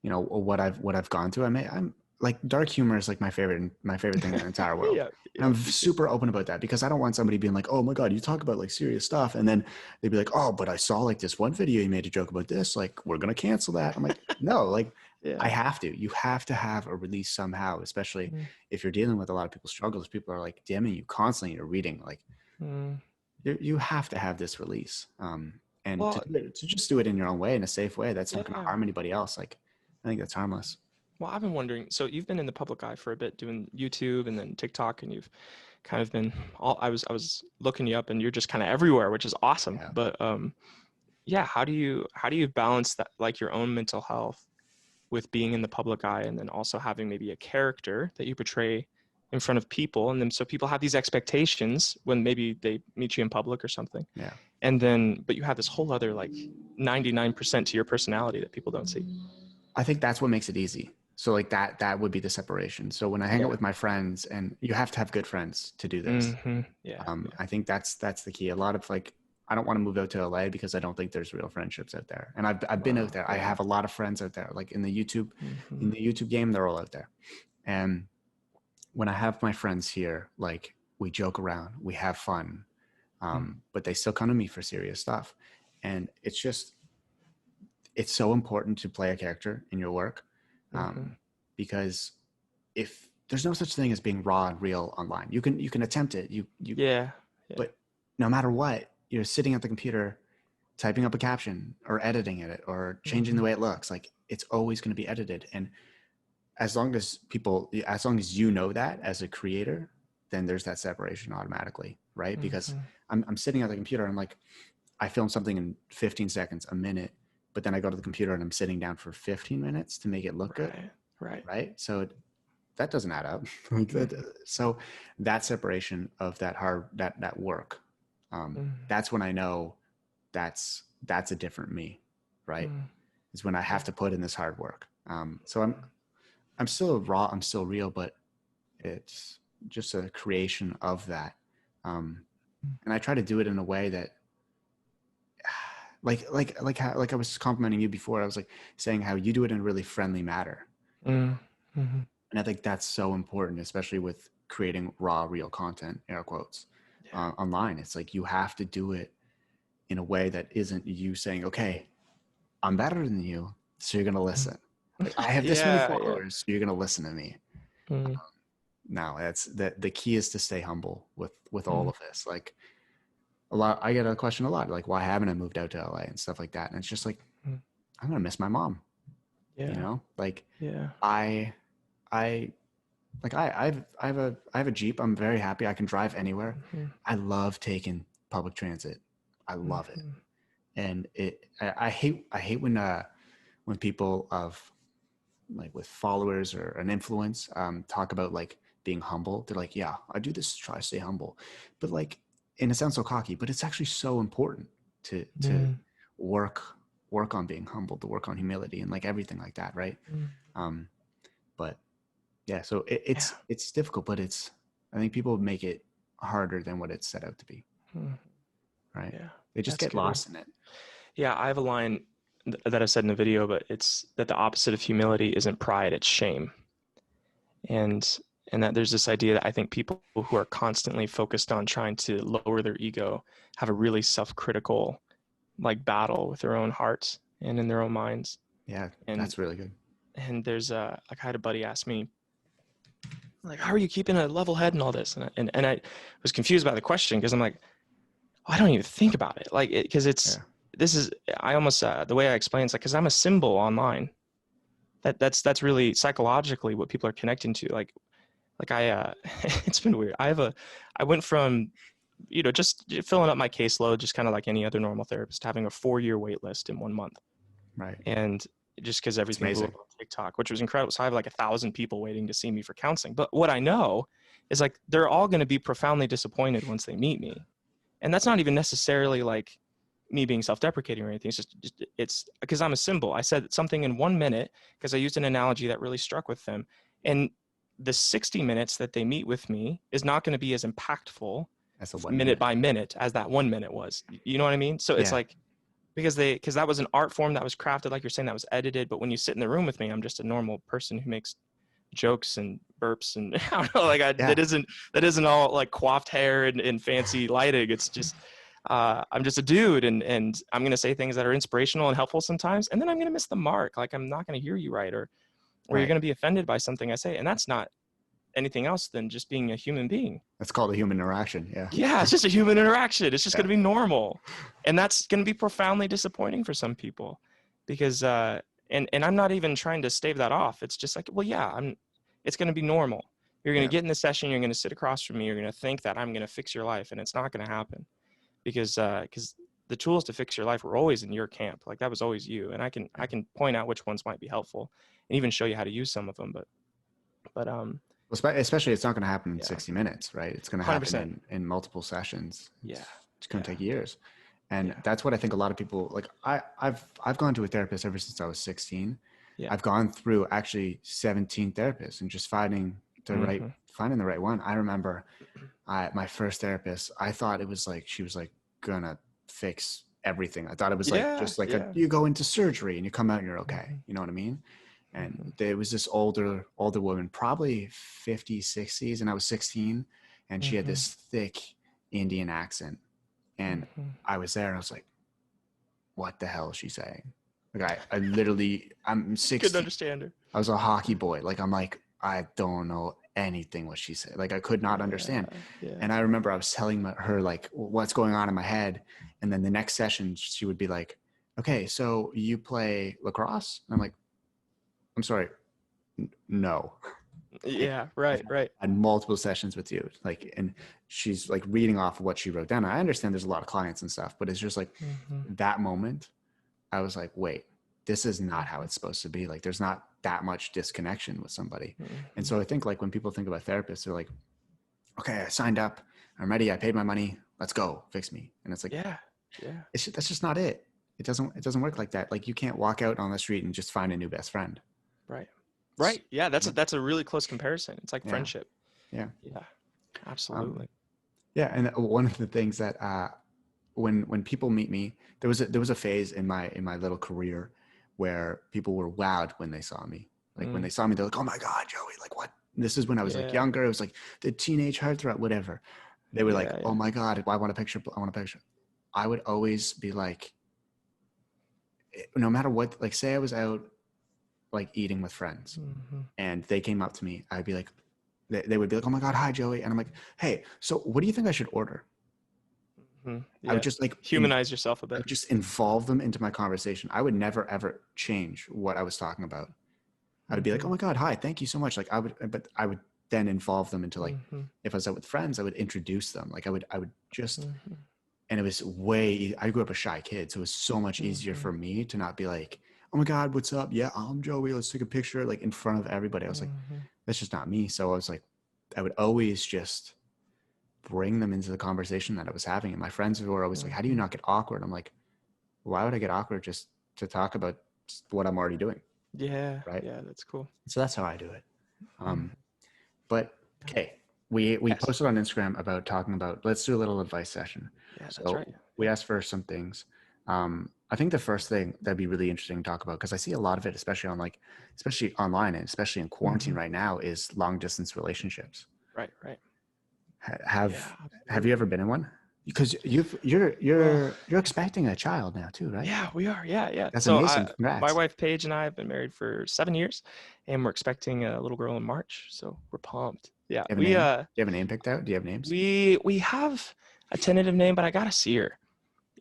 S1: you know, what I've gone through. I'm like dark humor is like my favorite thing in the entire world.
S3: Yeah,
S1: And
S3: yeah,
S1: I'm
S3: me too.
S1: super open about that because I don't want somebody being like, "Oh my god, you talk about like serious stuff." And then they'd be like, "Oh, but I saw like this one video you made a joke about this. Like, we're going to cancel that." I'm like, "No, like I
S3: Yeah.
S1: have to. You have to have a release somehow, especially
S3: Mm,
S1: if you're dealing with a lot of people's struggles. People are like DMing you constantly, you're reading like
S3: mm.
S1: you have to have this release. And
S3: Well,
S1: to just do it in your own way, in a safe way, that's not going to
S3: yeah.
S1: harm anybody else. Like, I think that's harmless.
S3: Well, I've been wondering, so you've been in the public eye for a bit doing YouTube and then TikTok, and you've kind of been all I was looking you up and you're just kind of everywhere, which is awesome.
S1: Yeah.
S3: But yeah, how do you balance that, like your own mental health with being in the public eye and then also having maybe a character that you portray in front of people, and then so people have these expectations when maybe they meet you in public or something.
S1: Yeah.
S3: And then but you have this whole other like 99% to your personality that people don't see.
S1: I think that's what makes it easy. So like that would be the separation. So when I hang out
S3: Yeah.
S1: with my friends, and you have to have good friends to do this.
S3: Yeah. Yeah.
S1: I think that's the key. A lot of like, I don't want to move out to LA because I don't think there's real friendships out there. And I've been out
S3: Wow.
S1: there. I
S3: Yeah.
S1: have a lot of friends out there. Like
S3: Hmm.
S1: in the YouTube game, they're all out there. And when I have my friends here, like we joke around, we have fun, but they still come to me for serious stuff. And it's so important to play a character in your work,
S3: Hmm.
S1: because if there's no such thing as being raw and real online, you can attempt it,
S3: Yeah. Yeah.
S1: but no matter what, you're sitting at the computer typing up a caption or editing it or changing the
S3: Hmm.
S1: way it looks. Like it's always going to be edited, and as long as you know that as a creator, then there's that separation automatically, right? Because
S3: Hmm.
S1: I'm sitting at the computer, I'm like, I film something in 15 seconds, a minute, but then I go to the computer and I'm sitting down for 15 minutes to make it look good,
S3: Right. Right.
S1: right? So that doesn't add up. Like that,
S3: Hmm.
S1: so that separation of that work,
S3: Hmm.
S1: that's when I know that's a different me, right?
S3: Hmm.
S1: Is when I have to put in this hard work. So I'm still raw, I'm still real, but just a creation of that. And I try to do it in a way that, like I was complimenting you before. I was like saying how you do it in a really friendly manner.
S3: Mm-hmm.
S1: And I think that's so important, especially with creating raw, real content, air quotes, online. It's like you have to do it in a way that isn't you saying, okay, I'm better than you, so you're going to listen. Like, I have this many followers, so you're going to listen to me.
S3: Mm.
S1: No, that's the key is to stay humble with all of this. Like I get a question a lot, like, why haven't I moved out to LA and stuff like that? And it's just like, I'm going to miss my mom, you know, like I have a Jeep. I'm very happy. I can drive anywhere. I love taking public transit. I love it. And I hate when people of like with followers or an influence talk about like being humble. They're like, yeah, I do this to try to stay humble, but like, and it sounds so cocky, but it's actually so important to work on being humble, to work on humility and like everything like that, right? But yeah, so it's difficult, but I think people make it harder than what it's set out to be, right?
S3: Yeah,
S1: they just get lost in it.
S3: Yeah, I have a line that I said in the video, but it's that the opposite of humility isn't pride, it's shame. And that there's this idea that I think people who are constantly focused on trying to lower their ego have a really self-critical like battle with their own hearts and in their own minds.
S1: Yeah,
S3: and
S1: that's really good.
S3: And there's like I had a buddy ask me, like, how are you keeping a level head and all this? And I was confused by the question because I'm like, oh, I don't even think about it. Like, because this is, I almost, the way I explain it's like, because I'm a symbol online. That's really psychologically what people are connecting to. Like I, it's been weird. I went from, just filling up my caseload, just kind of like any other normal therapist, having a 4-year wait list in 1 month.
S1: Right.
S3: And just because everything blew up on TikTok, which was incredible. So I have like 1,000 people waiting to see me for counseling. But what I know is like, they're all going to be profoundly disappointed once they meet me. And that's not even necessarily like me being self-deprecating or anything. It's because I'm a symbol. I said something in 1 minute because I used an analogy that really struck with them. And the 60 minutes that they meet with me is not going to be as impactful
S1: as a
S3: minute by minute as that 1 minute was. You know what I mean? So it's like, because that was an art form that was crafted, like you're saying, that was edited. But when you sit in the room with me, I'm just a normal person who makes jokes and burps and I don't know, like that isn't all like coiffed hair and fancy lighting. It's just I'm just a dude, and I'm gonna say things that are inspirational and helpful sometimes, and then I'm gonna miss the mark. Like I'm not gonna hear you right, or you're gonna be offended by something I say, and that's not anything else than just being a human being.
S1: That's called a human interaction.
S3: Yeah, it's just a human interaction. It's just gonna be normal, and that's gonna be profoundly disappointing for some people, because and I'm not even trying to stave that off. It's just like, well, yeah, it's going to be normal. You're going to get in the session. You're going to sit across from me. You're going to think that I'm going to fix your life, and it's not going to happen, because the tools to fix your life were always in your camp. Like that was always you. And I can point out which ones might be helpful and even show you how to use some of them. But
S1: especially it's not going to happen in 60 minutes, right? It's going to happen in multiple sessions. It's going to take years. And that's what I think a lot of people like. I've gone to a therapist ever since I was 16. I've gone through actually 17 therapists and just finding the right one. I remember my first therapist, I thought it was like, she was like gonna fix everything. I thought it was like, just like you go into surgery and you come out and you're okay. You know what I mean? And there was this older woman, probably 50s, 60s. And I was 16 and she had this thick Indian accent. And I was there and I was like, what the hell is she saying? Like I'm 16.
S3: Couldn't understand her.
S1: I was a hockey boy. Like, I'm like, I don't know anything what she said. Like, I could not understand. And I remember I was telling her like what's going on in my head. And then the next session she would be like, okay, so you play lacrosse? And I'm like, I'm sorry. No.
S3: Yeah, right.
S1: I had multiple sessions with you. Like, and she's like reading off of what she wrote down. I understand there's a lot of clients and stuff, but it's just like that moment, I was like, wait, this is not how it's supposed to be. Like, there's not that much disconnection with somebody. And so I think like when people think about therapists, they're like, okay, I signed up, I'm ready, I paid my money, let's go, fix me. And it's like, that's just not it. It doesn't work like that. Like, you can't walk out on the street and just find a new best friend.
S3: Right. Yeah, that's a really close comparison. It's like friendship.
S1: Yeah.
S3: Yeah,
S1: Um,
S3: absolutely.
S1: yeah. And one of the things that, when people meet me, there was a phase in my little career where people were wowed when they saw me. Like when
S3: Mm,
S1: they saw me, they're like, "Oh my God, Joey! Like what?" This is when I was like
S3: yeah,
S1: younger. It was like the teenage heartthrob, whatever. They were like,
S3: yeah,
S1: "Oh
S3: yeah.
S1: my God, I want a picture. I want a picture." I would always be like, no matter what, like say I was out like eating with friends
S3: Hmm.
S1: and they came up to me, I'd be like, they would be like, "Oh my God, hi Joey," and I'm like, "Hey, so what do you think I should order?"
S3: Hmm.
S1: I would
S3: Yeah,
S1: just like
S3: humanize yourself a
S1: I
S3: bit.
S1: would just involve them into my conversation. I would never ever change what I was talking about. I would be like,
S3: Hmm.
S1: "Oh my God, hi, thank you so much." Like but I would then involve them into like,
S3: Hmm.
S1: if I was out with friends, I would introduce them. Like I would just,
S3: Hmm.
S1: and it was I grew up a shy kid, so it was so much easier
S3: Hmm.
S1: for me to not be like, "Oh my God, what's up? Yeah, I'm Joey. Let's take a picture," like in front of everybody. I was like,
S3: Hmm.
S1: that's just not me. So I was like, I would always just bring them into the conversation that I was having. And my friends were always like, "How do you
S3: Hmm.
S1: not get awkward?" I'm like, why would I get awkward just to talk about what I'm already doing?
S3: Yeah,
S1: Right.
S3: yeah, that's cool.
S1: So that's how I do it.
S3: Mhm.
S1: But okay, we
S3: Yes.
S1: posted on Instagram about talking about, let's do a little advice session.
S3: Yeah, that's
S1: So
S3: right.
S1: we
S3: Yeah.
S1: asked for some things. I think the first thing that'd be really interesting to talk about, because I see a lot of it, especially on like, especially online and especially in quarantine
S3: Hmm.
S1: right now, is long distance relationships.
S3: Right, right.
S1: Ha-
S3: Yeah,
S1: have you ever
S3: absolutely.
S1: been in one? Because you're
S3: Well,
S1: you're you're expecting a child now too, right?
S3: yeah, we are. Yeah, yeah.
S1: That's
S3: So
S1: amazing.
S3: my
S1: Congrats.
S3: wife Paige and I have been married for 7 years, and we're expecting a little girl in March. So we're pumped. Yeah,
S1: Do you have a name? Do you have a name picked out? Do you have names?
S3: we have a tentative name, but I gotta see her.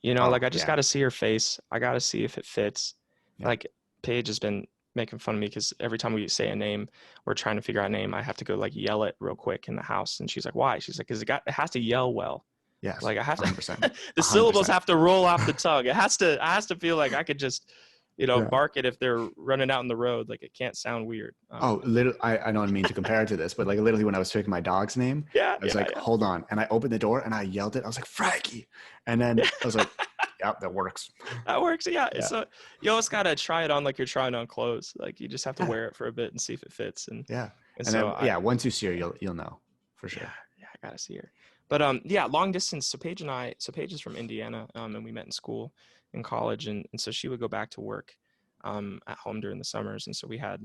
S1: Oh
S3: Like I just
S1: yeah,
S3: gotta see her face. I gotta see if it fits.
S1: yeah.
S3: Like Paige has been making fun of me because every time we say a name, we're trying to figure out a name. I have to go like yell it real quick in the house, and she's like, "Why?" She's like, "Cause it has to yell well.
S1: Yes,
S3: Like I have to,
S1: 100%,
S3: the syllables
S1: 100%.
S3: have to roll off the tongue. It has to feel like I could just,
S1: Yeah.
S3: bark it if they're running out in the road. Like it can't sound weird.
S1: Oh, literally, I don't mean to compare it to this, but like literally when I was picking my dog's name,
S3: Yeah,
S1: I was
S3: yeah,
S1: like,
S3: yeah,
S1: hold on. And I opened the door and I yelled it. I was like, Frankie. And then
S3: yeah.
S1: I was like, yep, that works.
S3: That works. Yeah.
S1: Yeah.
S3: So you always gotta try it on like you're trying on clothes. Like you just have to
S1: Yeah.
S3: wear it for a bit and see if it fits. And
S1: Yeah.
S3: and
S1: And
S3: so
S1: then,
S3: I
S1: yeah, once you see her,
S3: yeah.
S1: you'll know for
S3: Yeah,
S1: sure.
S3: yeah, I gotta see her. But yeah, long distance. So Paige is from Indiana, and we met in school, in college, and so she would go back to work, at home during the summers, and so we had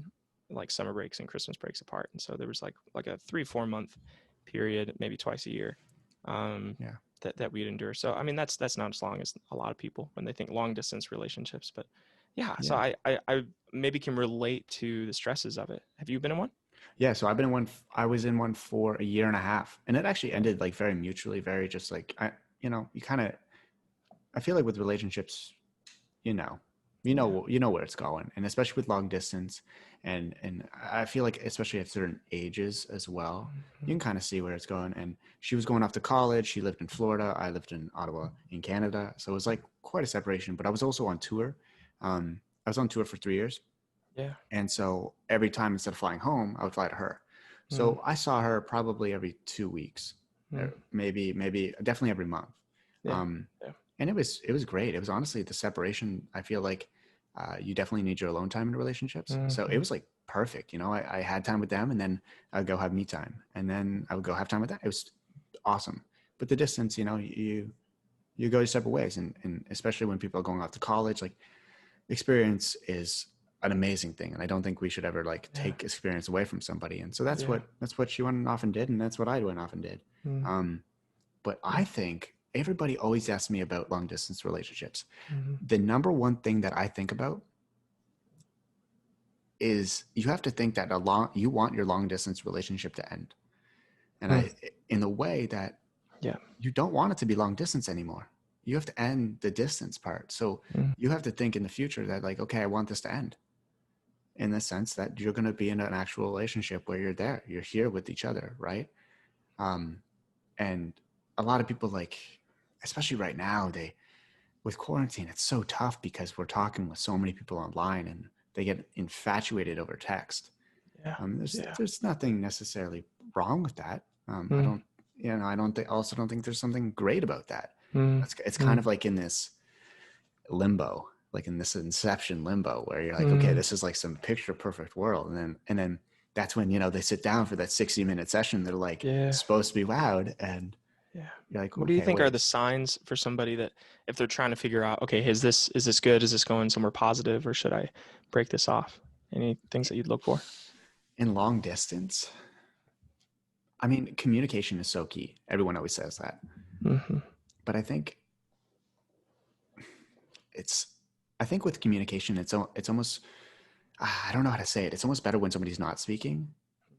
S3: like summer breaks and Christmas breaks apart, and so there was like a 3-4 month period, maybe twice a year, um,
S1: Yeah.
S3: that we'd endure. So I mean, that's not as long as a lot of people when they think long distance relationships, but yeah. So
S1: Yeah.
S3: I maybe can relate to the stresses of it. Have you been in one?
S1: Yeah. So I've been in one, I was in one for a year and a half, and it actually
S3: Yeah.
S1: ended like very mutually, very just like, you kind of, I feel like with relationships, you know
S3: Yeah.
S1: you know where it's going, and especially with long distance, and I feel like especially at certain ages as well, you
S3: Mhm.
S1: can kind of see where it's going. And she was going off to college. She lived in Florida. I lived in Ottawa in Canada, so it was like quite a separation. But I was also on tour. I was on tour for 3 years,
S3: Yeah.
S1: and so every time, instead of flying home, I would fly to her.
S3: Mm,
S1: So I saw her probably every 2 weeks,
S3: mm.
S1: maybe definitely every month.
S3: Yeah.
S1: um,
S3: Yeah.
S1: and it was great. It was honestly the separation. I feel like you definitely need your alone time in relationships. So it
S3: Mhm.
S1: was like perfect. I had time with them, and then I'd go have me time, and then I would go have time with that. It was awesome. But the distance, you go your separate ways, and especially when people are going off to college, like experience is an amazing thing, and I don't think we should ever like
S3: Yeah.
S1: take experience away from somebody. And so that's
S3: Yeah.
S1: what she went and often did, and that's what I went and often did.
S3: Mm.
S1: Um, but I
S3: Yeah.
S1: think everybody always asks me about long distance relationships.
S3: Mhm.
S1: The number one thing that I think about is you have to think that you want your long distance relationship to end. And
S3: Mm.
S1: in a way that
S3: Yeah.
S1: you don't want it to be long distance anymore. You have to end the distance part. So
S3: Mm.
S1: you have to think in the future that like, okay, I want this to end, in the sense that you're going to be in an actual relationship where you're here with each other. Right. Um, and a lot of people, like, especially right now, with quarantine, it's so tough because we're talking with so many people online and they get infatuated over text.
S3: Yeah.
S1: There's
S3: Yeah.
S1: there's nothing necessarily wrong with that. I
S3: Mm.
S1: don't, I don't think, also don't think there's something great about that.
S3: Mm.
S1: It's kind
S3: Mm.
S1: of like in this limbo, like in this inception limbo, where you're like, okay,
S3: Mm.
S1: this is like some picture perfect world, and then that's when, they sit down for that 60-minute session. They're like
S3: Yeah.
S1: supposed to be loud. And
S3: Yeah.
S1: you're like,
S3: What do you
S1: okay,
S3: think are
S1: wait.
S3: the signs for somebody that if they're trying to figure out, okay, is this good? Is this going somewhere positive, or should I break this off? Any things that you'd look for?
S1: In long distance, I mean, communication is so key. Everyone always says that.
S3: Mm-hmm.
S1: But I think with communication, it's almost, I don't know how to say it. It's almost better when somebody's not speaking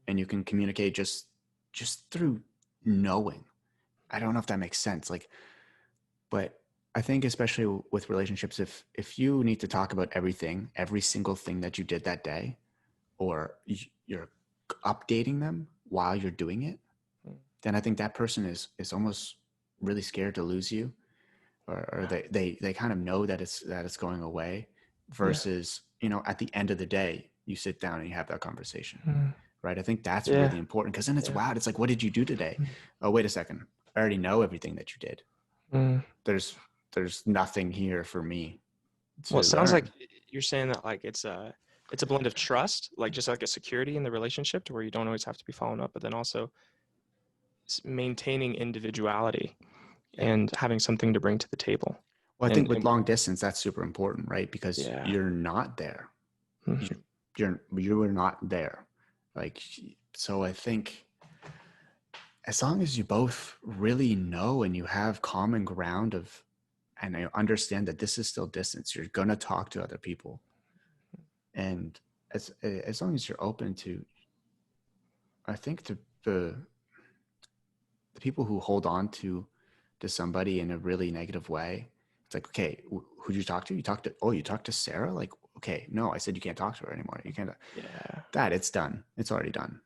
S1: and you can communicate just through knowing. I don't know if that makes sense. Like, but I think especially with relationships, if you need to talk about everything, every single thing that you did that day, or you're updating them while you're doing it, then I think that person is almost really scared to lose you, or they kind of know that it's going away, versus at the end of the day you sit down and you have that conversation, right? I think that's really important, because then it's wow, it's like, what did you do today? Oh, wait a second, I already know everything that you did. There's nothing here for me to
S3: Well, it sounds
S1: learn.
S3: like you're saying that like it's a blend of trust, like just like a security in the relationship to where you don't always have to be following up, but then also maintaining individuality and having something to bring to the table.
S1: Well, I think with long distance, that's super important, right? Because
S3: Yeah.
S1: you're not there. You're not there. Like, so I think as long as you both really know and you have common ground and I understand that this is still distance, you're going to talk to other people. And as long as you're open to, I think the people who hold on to somebody in a really negative way, it's like, okay, who'd you talk to? You talked to Sarah? Like, okay, no, I said you can't talk to her anymore. You can't. That it's done. It's already done.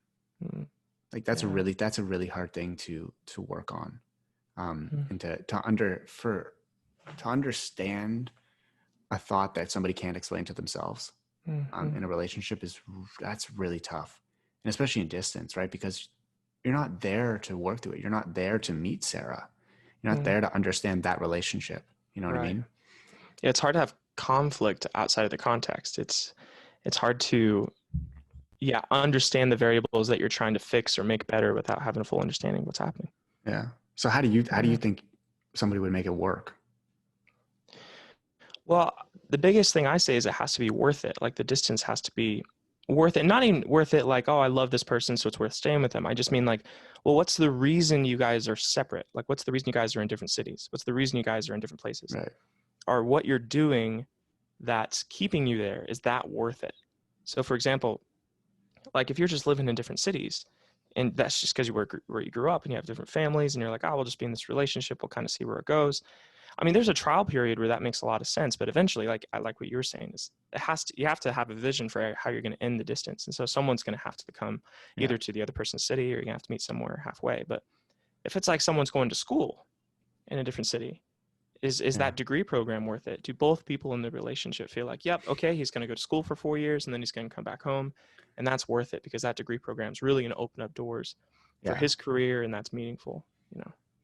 S1: Like that's a really hard thing to work on, and to understand a thought that somebody can't explain to themselves in a relationship that's really tough, and especially in distance, right? Because you're not there to work through it. You're not there to meet Sarah. You're not there to understand that relationship. You know what I mean?
S3: Yeah, it's hard to have conflict outside of the context. It's hard to understand the variables that you're trying to fix or make better without having a full understanding of what's happening.
S1: Yeah. So how do you think somebody would make it work?
S3: Well, the biggest thing I say is it has to be worth it. Like the distance has to be worth it. Not even worth it like, oh, I love this person, so it's worth staying with them. I just mean like, well, what's the reason you guys are separate? Like, what's the reason you guys are in different cities? What's the reason you guys are in different places?
S1: Right.
S3: Or what you're doing that's keeping you there, is that worth it? So for example, like if you're just living in different cities and that's just because you work where you grew up and you have different families and you're like, oh, we'll just be in this relationship, we'll kind of see where it goes. I mean, there's a trial period where that makes a lot of sense, but eventually, like I like what you were saying, is you have to have a vision for how you're going to end the distance. And so someone's going to have to come either to the other person's city, or you're going to have to meet somewhere halfway. But if it's like someone's going to school in a different city, is that degree program worth it? Do both people in the relationship feel like, yep, okay, he's going to go to school for 4 years and then he's going to come back home, and that's worth it because that degree program is really going to open up doors for his career, and that's meaningful,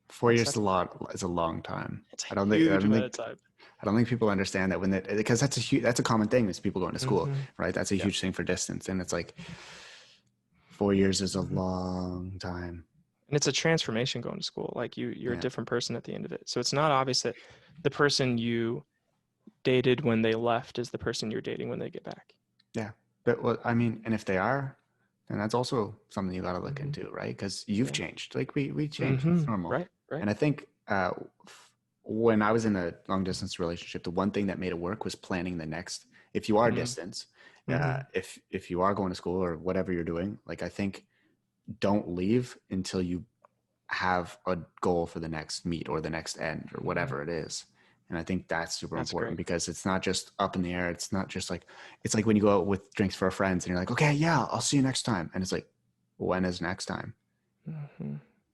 S1: 4 years is a long time.
S3: It's a huge amount of time.
S1: I don't think people understand that because that's a common thing is people going to school, right? That's a huge thing for distance. And it's like 4 years is a long time.
S3: And it's a transformation going to school. Like you're a different person at the end of it. So it's not obvious that the person you dated when they left is the person you're dating when they get back.
S1: Yeah. But and if they are, then that's also something you got to look into, right? Because you've changed. Like we changed. It's normal.
S3: Right.
S1: And I think when I was in a long distance relationship, the one thing that made it work was planning the next. If you are distance, if you are going to school or whatever you're doing, like I think don't leave until you have a goal for the next meet or the next end or whatever it is. And I think that's super important because it's not just up in the air. It's not just like, it's like when you go out with drinks for friends and you're like, okay, yeah, I'll see you next time. And it's like, when is next time?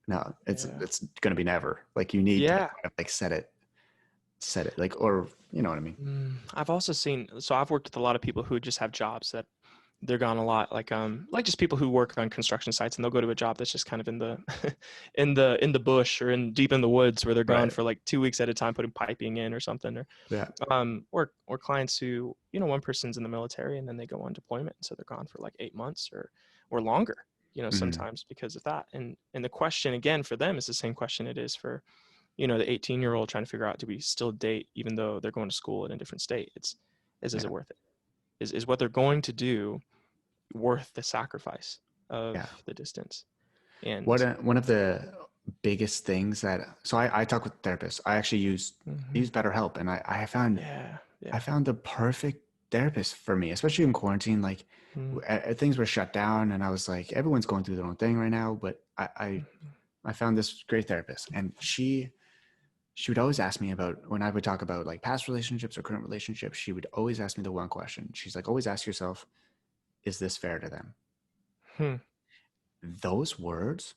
S1: No, it's going to be never. Like you need to kind of like set it like, or you know what I mean?
S3: I've also seen, so I've worked with a lot of people who just have jobs that they're gone a lot. Like just people who work on construction sites, and they'll go to a job that's just kind of in the in the bush or in deep in the woods, where they're gone
S1: Right.
S3: for like 2 weeks at a time putting piping in or something.
S1: Yeah.
S3: Or clients who, one person's in the military and then they go on deployment, so they're gone for like 8 months or longer,
S1: Mm-hmm.
S3: sometimes because of that. And the question again for them is the same question it is for, the 18-year-old trying to figure out, do we still date even though they're going to school in a different state? Is
S1: Yeah.
S3: it worth it? Is what they're going to do worth the sacrifice of
S1: Yeah.
S3: the distance? And
S1: One of the biggest things so I talk with therapists. I actually use BetterHelp, and I found I found the perfect therapist for me, especially in quarantine. Like things were shut down, and I was like, everyone's going through their own thing right now. But I found this great therapist, and she would always ask me about, when I would talk about like past relationships or current relationships, she would always ask me the one question. She's like, always ask yourself, is this fair to them? Those words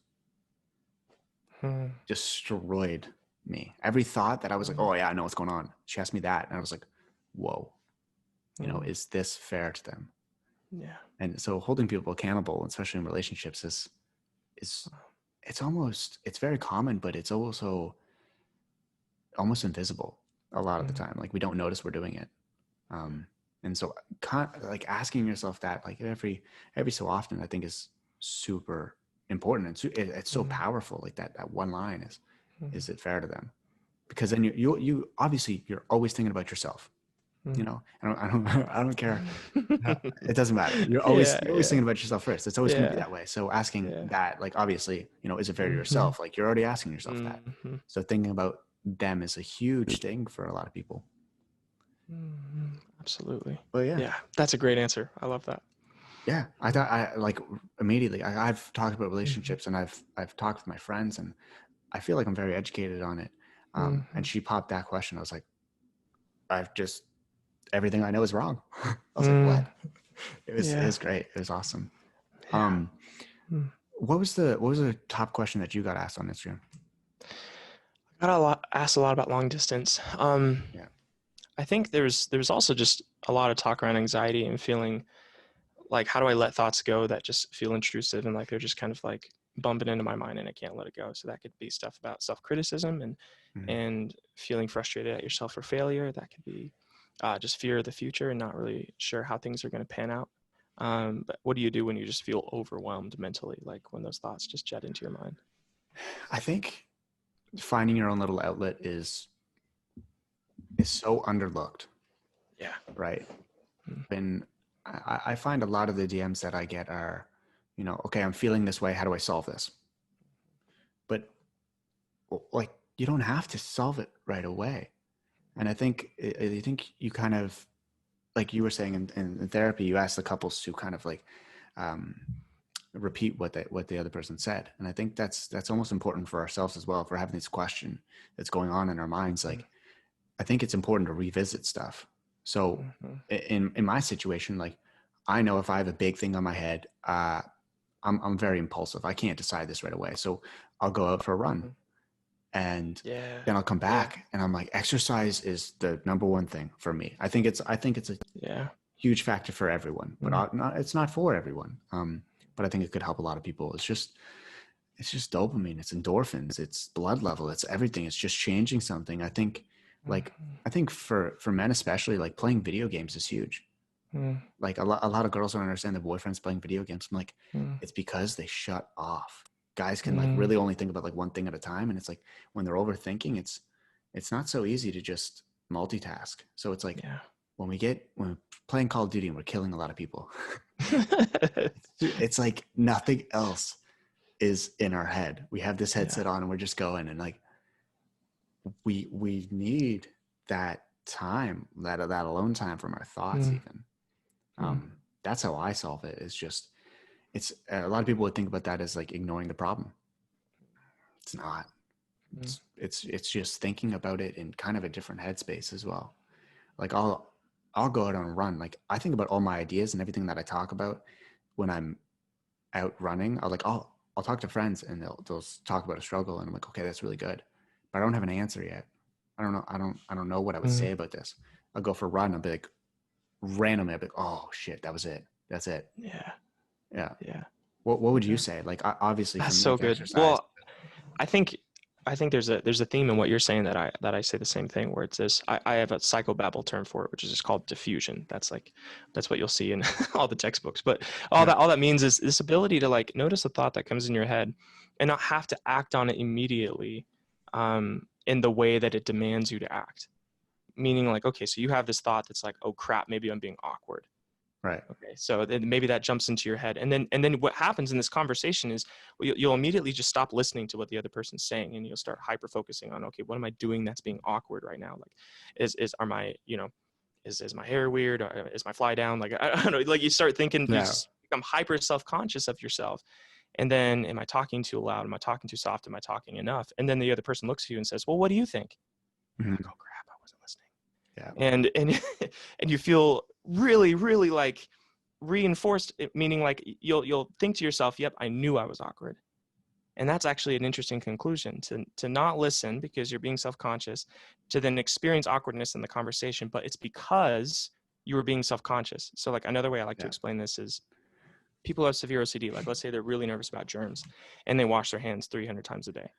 S1: destroyed me. Every thought that I was like, oh yeah, I know what's going on. She asked me that, and I was like, whoa, is this fair to them?
S3: Yeah.
S1: And so holding people accountable, especially in relationships, is it's very common, but it's also almost invisible a lot of the time. Like we don't notice we're doing it. And so like asking yourself that like every so often, I think is super important. And it's so powerful. Like that one line is it fair to them? Because then you obviously you're always thinking about yourself. I don't care. It doesn't matter. You're always thinking about yourself first. It's always going to be that way. So asking that, like, obviously, is it fair to yourself? Like you're already asking yourself that. So thinking about them is a huge thing for a lot of people.
S3: Absolutely.
S1: But
S3: yeah, that's a great answer. I love that.
S1: Yeah, I thought I like immediately. I've talked about relationships, and I've talked with my friends, and I feel like I'm very educated on it. And she popped that question. I was like, everything I know is wrong. I was like, what? It was great. It was awesome.
S3: Yeah.
S1: What was the top question that you got asked on Instagram?
S3: I got asked a lot about long distance.
S1: Yeah.
S3: I think there's also just a lot of talk around anxiety and feeling like, how do I let thoughts go that just feel intrusive and like they're just kind of like bumping into my mind and I can't let it go. So that could be stuff about self-criticism and feeling frustrated at yourself for failure. That could be just fear of the future and not really sure how things are going to pan out. But what do you do when you just feel overwhelmed mentally, like when those thoughts just jet into your mind?
S1: I think finding your own little outlet is so underlooked.
S3: Yeah.
S1: Right. When I find a lot of the DMs that I get are, okay, I'm feeling this way. How do I solve this? But like, you don't have to solve it right away. And I think you kind of, like you were saying in therapy, you ask the couples to kind of like repeat what the other person said. And I think that's almost important for ourselves as well. If we're having this question that's going on in our minds, like, I think it's important to revisit stuff. So in my situation, like, I know if I have a big thing on my head, I'm very impulsive. I can't decide this right away. So I'll go out for a run, and then I'll come back and I'm like, exercise is the number one thing for me. I think it's a huge factor for everyone, but it's not for everyone. But I think it could help a lot of people. It's just dopamine, it's endorphins, it's blood level, it's everything. It's just changing something. I think for men especially, like, playing video games is huge. Like a lot of girls don't understand their boyfriends playing video games. I'm like, it's because they shut off. Guys can like really only think about like one thing at a time, and it's like when they're overthinking, it's not so easy to just multitask. So it's like when we're playing Call of Duty and we're killing a lot of people, it's like nothing else is in our head. We have this headset on and we're just going, and like we need that time, that alone time from our thoughts even. That's how I solve it. It's a lot of people would think about that as like ignoring the problem. It's not. It's just thinking about it in kind of a different headspace as well. Like I'll go out on a run. Like I think about all my ideas and everything that I talk about when I'm out running. I'll talk to friends and they'll talk about a struggle, and I'm like, okay, that's really good, but I don't have an answer yet. I don't know what I would say about this. I'll go for a run. I'll be like, randomly, I'll be like, oh shit, that was it. That's it.
S3: Yeah.
S1: Yeah.
S3: Yeah.
S1: What would you
S3: Okay.
S1: say? Like, obviously
S3: That's
S1: from
S3: so
S1: like
S3: good.
S1: exercise.
S3: Well, I think there's a theme in what you're saying that I say the same thing, where it's this. I have a psychobabble term for it, which is just called diffusion. That's what you'll see in all the textbooks. But
S1: Yeah.
S3: all that means is this ability to like notice a thought that comes in your head and not have to act on it immediately, in the way that it demands you to act. Meaning like, okay, so you have this thought that's like, oh crap, maybe I'm being awkward.
S1: Right.
S3: Okay, so then maybe that jumps into your head, and then what happens in this conversation is you'll immediately just stop listening to what the other person's saying, and you'll start hyper focusing on, okay, what am I doing that's being awkward right now? Like, are my is my hair weird? Or is my fly down? Like, I don't know. Like you start thinking, you
S1: Yeah.
S3: just become hyper self-conscious of yourself, and then am I talking too loud? Am I talking too soft? Am I talking enough? And then the other person looks at you and says, well, what do you think? You're like,
S1: Mhm.
S3: oh crap, I wasn't listening.
S1: Yeah.
S3: And and you feel really really like reinforced, meaning like you'll think to yourself, yep, I knew I was awkward. And that's actually an interesting conclusion, to not listen because you're being self-conscious, to then experience awkwardness in the conversation, but it's because you were being self-conscious. So like another way I like to
S1: Yeah.
S3: explain this is people who have severe OCD, like let's say they're really nervous about germs and they wash their hands 300 times a day.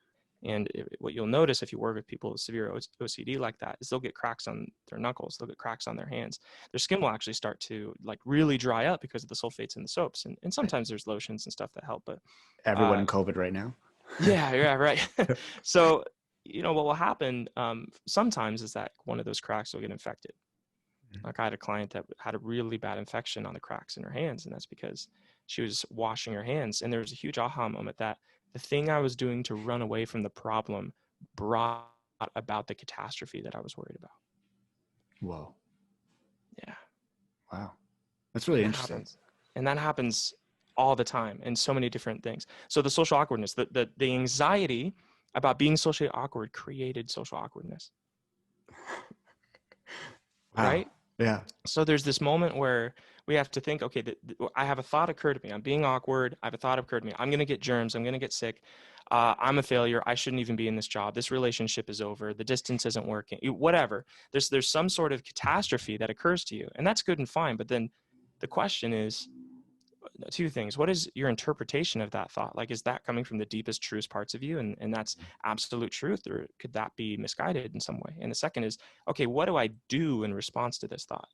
S3: And what you'll notice if you work with people with severe OCD like that is they'll get cracks on their knuckles, they'll get cracks on their hands. Their skin will actually start to like really dry up because of the sulfates in the soaps. And sometimes there's lotions and stuff that help, but
S1: Everyone in COVID right now.
S3: yeah, right. So, what will happen sometimes is that one of those cracks will get infected. Like I had a client that had a really bad infection on the cracks in her hands, and that's because she was washing her hands. And there was a huge aha moment that the thing I was doing to run away from the problem brought about the catastrophe that I was worried about.
S1: Whoa.
S3: Yeah.
S1: Wow. That's really
S3: And that
S1: interesting.
S3: happens. And that happens all the time in so many different things. So the social awkwardness, the anxiety about being socially awkward created social awkwardness.
S1: Wow.
S3: Right?
S1: Yeah.
S3: So there's this moment where we have to think, okay, I have a thought occur to me. I'm being awkward. I have a thought occur to me. I'm going to get germs. I'm going to get sick. I'm a failure. I shouldn't even be in this job. This relationship is over. The distance isn't working. Whatever. There's some sort of catastrophe that occurs to you, and that's good and fine. But then the question is two things. What is your interpretation of that thought? Like, is that coming from the deepest, truest parts of you, and that's absolute truth, or could that be misguided in some way? And the second is, okay, what do I do in response to this thought?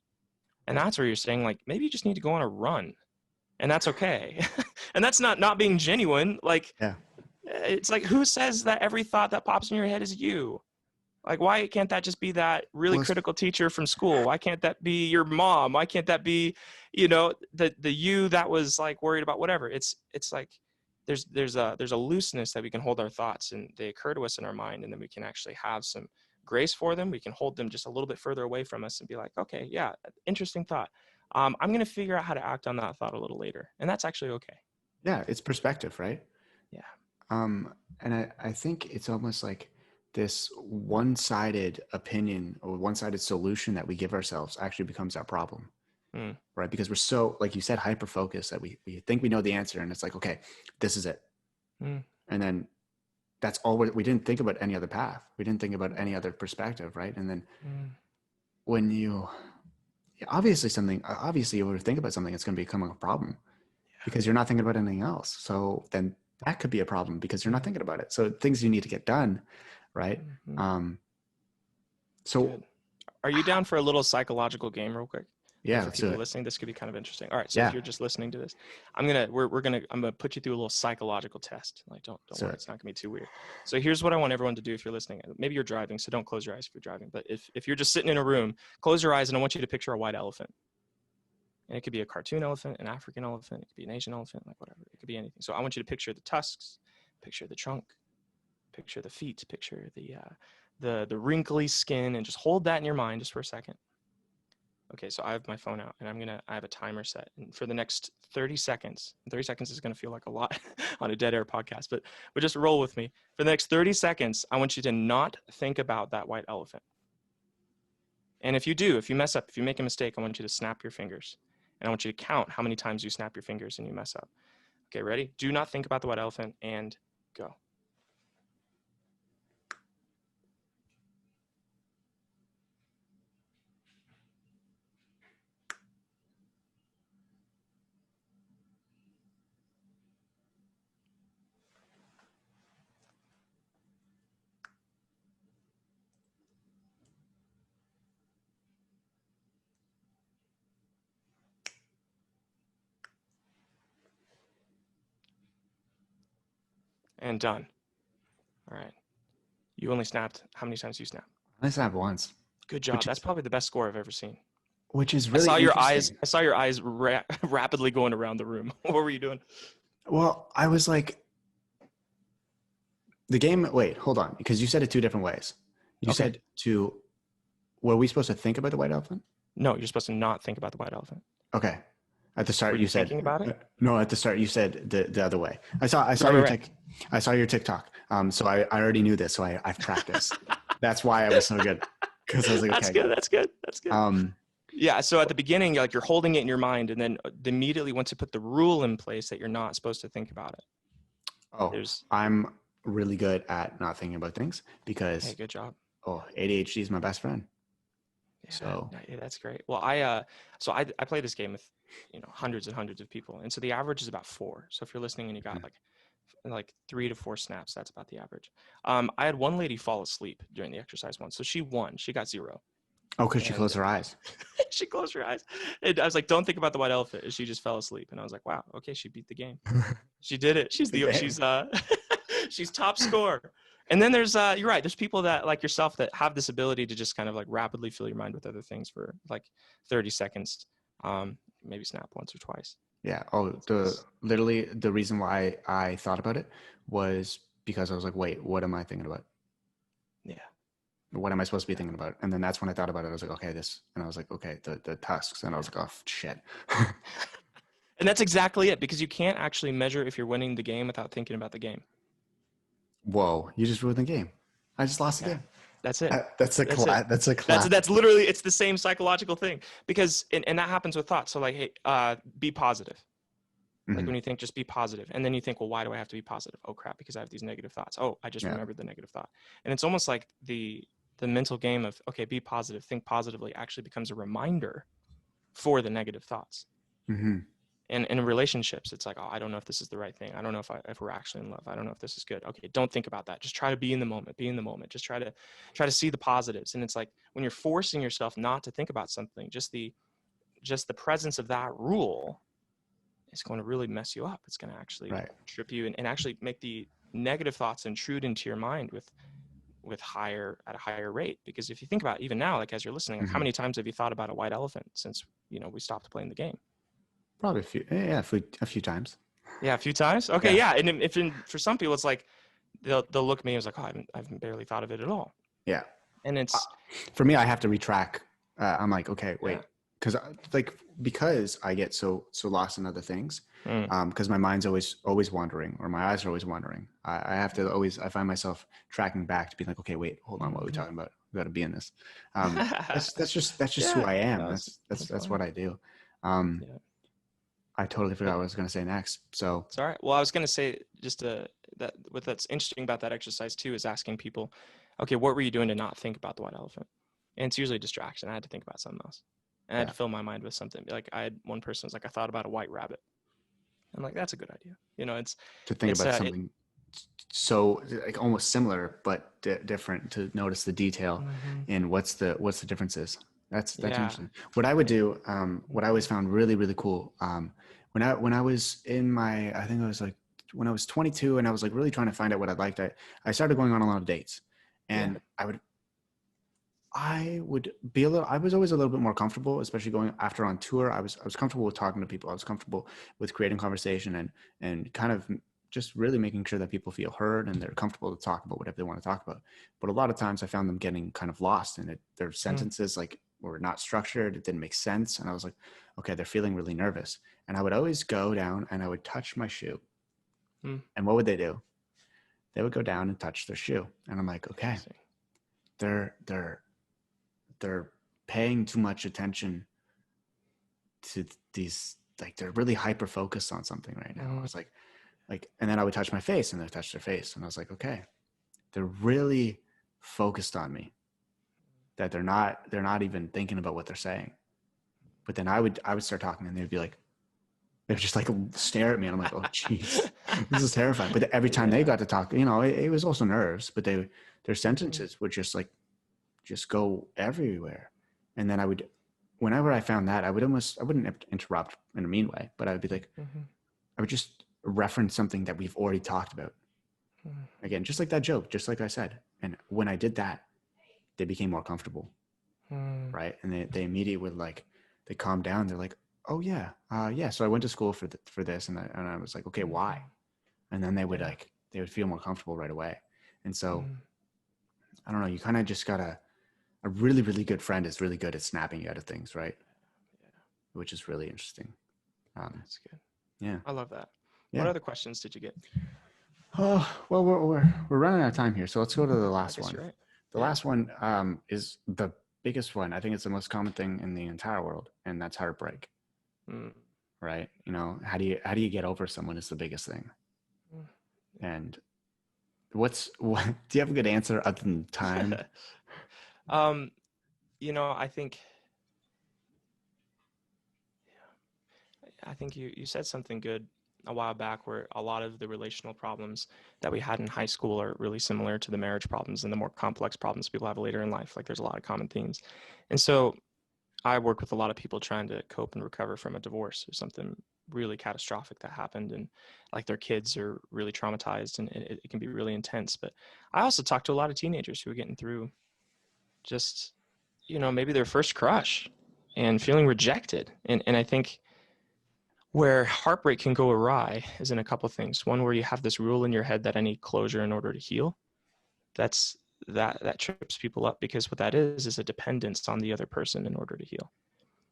S3: And that's where you're saying, like, maybe you just need to go on a run, and that's okay. And that's not being genuine. Like,
S1: Yeah.
S3: it's like, who says that every thought that pops in your head is you? Like, why can't that just be that really
S1: Well,
S3: critical teacher from school? Why can't that be your mom? Why can't that be, the you that was like worried about whatever? It's like there's a looseness that we can hold our thoughts, and they occur to us in our mind, and then we can actually have some grace for them. We can hold them just a little bit further away from us and be like, okay, yeah, interesting thought. I'm going to figure out how to act on that thought a little later, and that's actually okay.
S1: yeah, it's perspective, right?
S3: Yeah.
S1: And I think it's almost like this one-sided opinion or one-sided solution that we give ourselves actually becomes our problem, right? Because we're so, like you said, hyper-focused that we think we know the answer, and it's like, okay, this is it. And then that's all we didn't think about any other path. We didn't think about any other perspective, right? And then when you obviously you were to think about something, it's going to become a problem because you're not thinking about anything else. So then that could be a problem because you're not thinking about it. So things you need to get done, right? So
S3: Good. Are you down for a little psychological game real quick?
S1: yeah,
S3: Like for
S1: let's do
S3: people
S1: it.
S3: listening, this could be kind of interesting. All right, so
S1: Yeah.
S3: if you're just listening to this, I'm gonna put you through a little psychological test. Like don't worry, it's not gonna be too weird. So here's what I want everyone to do if you're listening. Maybe you're driving, so don't close your eyes if you're driving. But if you're just sitting in a room, close your eyes, and I want you to picture a white elephant. And it could be a cartoon elephant, an African elephant, it could be an Asian elephant, like whatever. It could be anything. So I want you to picture the tusks, picture the trunk, picture the feet, picture the wrinkly skin, and just hold that in your mind just for a second. Okay, so I have my phone out, and I have a timer set. And for the next 30 seconds, 30 seconds is going to feel like a lot on a dead air podcast, but just roll with me. For the next 30 seconds, I want you to not think about that white elephant. And if you mess up, if you make a mistake, I want you to snap your fingers. And I want you to count how many times you snap your fingers and you mess up. Okay, ready? Do not think about the white elephant, and go. And done. All right. You only snapped. How many times do you snap?
S1: I snapped once.
S3: Good job. That's probably the best score I've ever seen.
S1: Which is
S3: I
S1: really
S3: saw your
S1: interesting.
S3: eyes. I saw your eyes rapidly going around the room. What were you doing?
S1: Well, I was like, the game. Wait, hold on, because you said it two different ways. You said were we supposed to think about the white elephant?
S3: No, you're supposed to not think about the white elephant.
S1: Okay. At the start,
S3: Were
S1: you
S3: you
S1: said
S3: thinking about it?
S1: No. At the start, you said the other way. I saw I saw your TikTok. So I already knew this. So I've practiced. That's why I was so good. Because I was like, okay,
S3: That's good. Yeah. So at the beginning, like you're holding it in your mind, and then immediately once you put the rule in place that you're not supposed to think about it.
S1: Oh, I'm really good at not thinking about things because.
S3: Hey, good job.
S1: Oh, ADHD is my best friend.
S3: Yeah,
S1: so
S3: yeah, that's great. Well, I play this game with hundreds and hundreds of people, and so the average is about 4. So if you're listening and you got like 3 to 4 snaps, that's about the average. I had one lady fall asleep during the exercise once, so she won. She got 0.
S1: Oh, because she closed her eyes.
S3: She closed her eyes. And I was like, "Don't think about the white elephant." And she just fell asleep, and I was like, "Wow, okay, she beat the game. She did it. She's she's top scorer." And then there's you're right. There's people that like yourself that have this ability to just kind of like rapidly fill your mind with other things for like 30 seconds, maybe snap once or twice.
S1: Yeah. Oh, literally the reason why I thought about it was because I was like, wait, what am I thinking about?
S3: Yeah.
S1: What am I supposed to be thinking about? And then that's when I thought about it. I was like, okay, and I was like, okay, the tusks. And I was like, oh, shit.
S3: And that's exactly it, because you can't actually measure if you're winning the game without thinking about the game.
S1: Whoa, you just ruined the game. I just lost the game.
S3: That's it.
S1: That's a class.
S3: That's literally, it's the same psychological thing, because, and that happens with thoughts. So like, hey, be positive. Mm-hmm. Like when you think, just be positive. And then you think, well, why do I have to be positive? Oh crap, because I have these negative thoughts. Oh, I just remembered the negative thought. And it's almost like the mental game of, okay, be positive, think positively, actually becomes a reminder for the negative thoughts.
S1: Mm-hmm.
S3: And in relationships, it's like, oh, I don't know if this is the right thing. I don't know if we're actually in love. I don't know if this is good. Okay, don't think about that. Just try to be in the moment. Be in the moment. Just try to see the positives. And it's like when you're forcing yourself not to think about something, just the presence of that rule is going to really mess you up. It's going to actually trip you and actually make the negative thoughts intrude into your mind at a higher rate. Because if you think about it, even now, like as you're listening, like how many times have you thought about a white elephant since we stopped playing the game?
S1: Probably a few times.
S3: Yeah, a few times. Okay, yeah. And for some people, it's like they'll look at me and it's like, oh, I've barely thought of it at all.
S1: Yeah.
S3: And it's
S1: for me, I have to retrack. I'm like, okay, wait, because I get so lost in other things. Because my mind's always wandering, or my eyes are always wandering. I find myself tracking back to be like, okay, wait, hold on, what are we talking about? We got to be in this. That's just who I am. That's what I do. I totally forgot what I was going to say next. So
S3: it's all right. Well, I was going to say what's interesting about that exercise too is asking people, okay, what were you doing to not think about the white elephant? And it's usually a distraction. I had to think about something else. And I had to fill my mind with something. Like I had one person was like, I thought about a white rabbit. I'm like, that's a good idea. It's
S1: to think about something so like almost similar but different, to notice the detail and what's the differences. That's interesting. What I would do, what I always found really, really cool, when I was in I think it was like when I was 22 and I was like really trying to find out what I liked, I started going on a lot of dates, and I was always a little bit more comfortable, especially going after on tour. I was comfortable with talking to people. I was comfortable with creating conversation and kind of just really making sure that people feel heard and they're comfortable to talk about whatever they want to talk about. But a lot of times I found them getting kind of lost in it. Their sentences were not structured. It didn't make sense. And I was like, okay, they're feeling really nervous. And I would always go down and I would touch my shoe. And what would they do? They would go down and touch their shoe. And I'm like, okay, they're paying too much attention to these, like they're really hyper focused on something right now. I was like, and then I would touch my face and they touch their face. And I was like, okay, they're really focused on me, that they're not even thinking about what they're saying. But then I would start talking and they would just like stare at me. And I'm like, oh geez, this is terrifying. But every time they got to talk, it was also nerves, but their sentences would just go everywhere. And then whenever I found that, I wouldn't interrupt in a mean way, but I would be like, I would just reference something that we've already talked about. again, just like that joke, just like I said. And when I did that, they became more comfortable, right? And they immediately would like, they calmed down. They're like, oh yeah, yeah. So I went to school for this, and I was like, okay, why? And then they would they would feel more comfortable right away. And so I don't know, you kind of just gotta, a really, really good friend is really good at snapping you out of things, right? Which is really interesting.
S3: That's good.
S1: Yeah.
S3: I love that.
S1: Yeah.
S3: What other questions did you get?
S1: Oh, well, we're running out of time here, so let's go to the last one.
S3: Right.
S1: The last one is the biggest one. I think it's the most common thing in the entire world, and that's heartbreak. Right? You know, how do you get over someone is the biggest thing. And what do you have a good answer other than time?
S3: You know, I think you said something good a while back, where a lot of the relational problems that we had in high school are really similar to the marriage problems and the more complex problems people have later in life. Like, there's a lot of common themes. And so I work with a lot of people trying to cope and recover from a divorce or something really catastrophic that happened, and like their kids are really traumatized, and it can be really intense. But I also talk to a lot of teenagers who are getting through just, you know, maybe their first crush and feeling rejected. And I think where heartbreak can go awry is in a couple of things. One, where you have this rule in your head that I need closure in order to heal. That trips people up, because what that is a dependence on the other person in order to heal.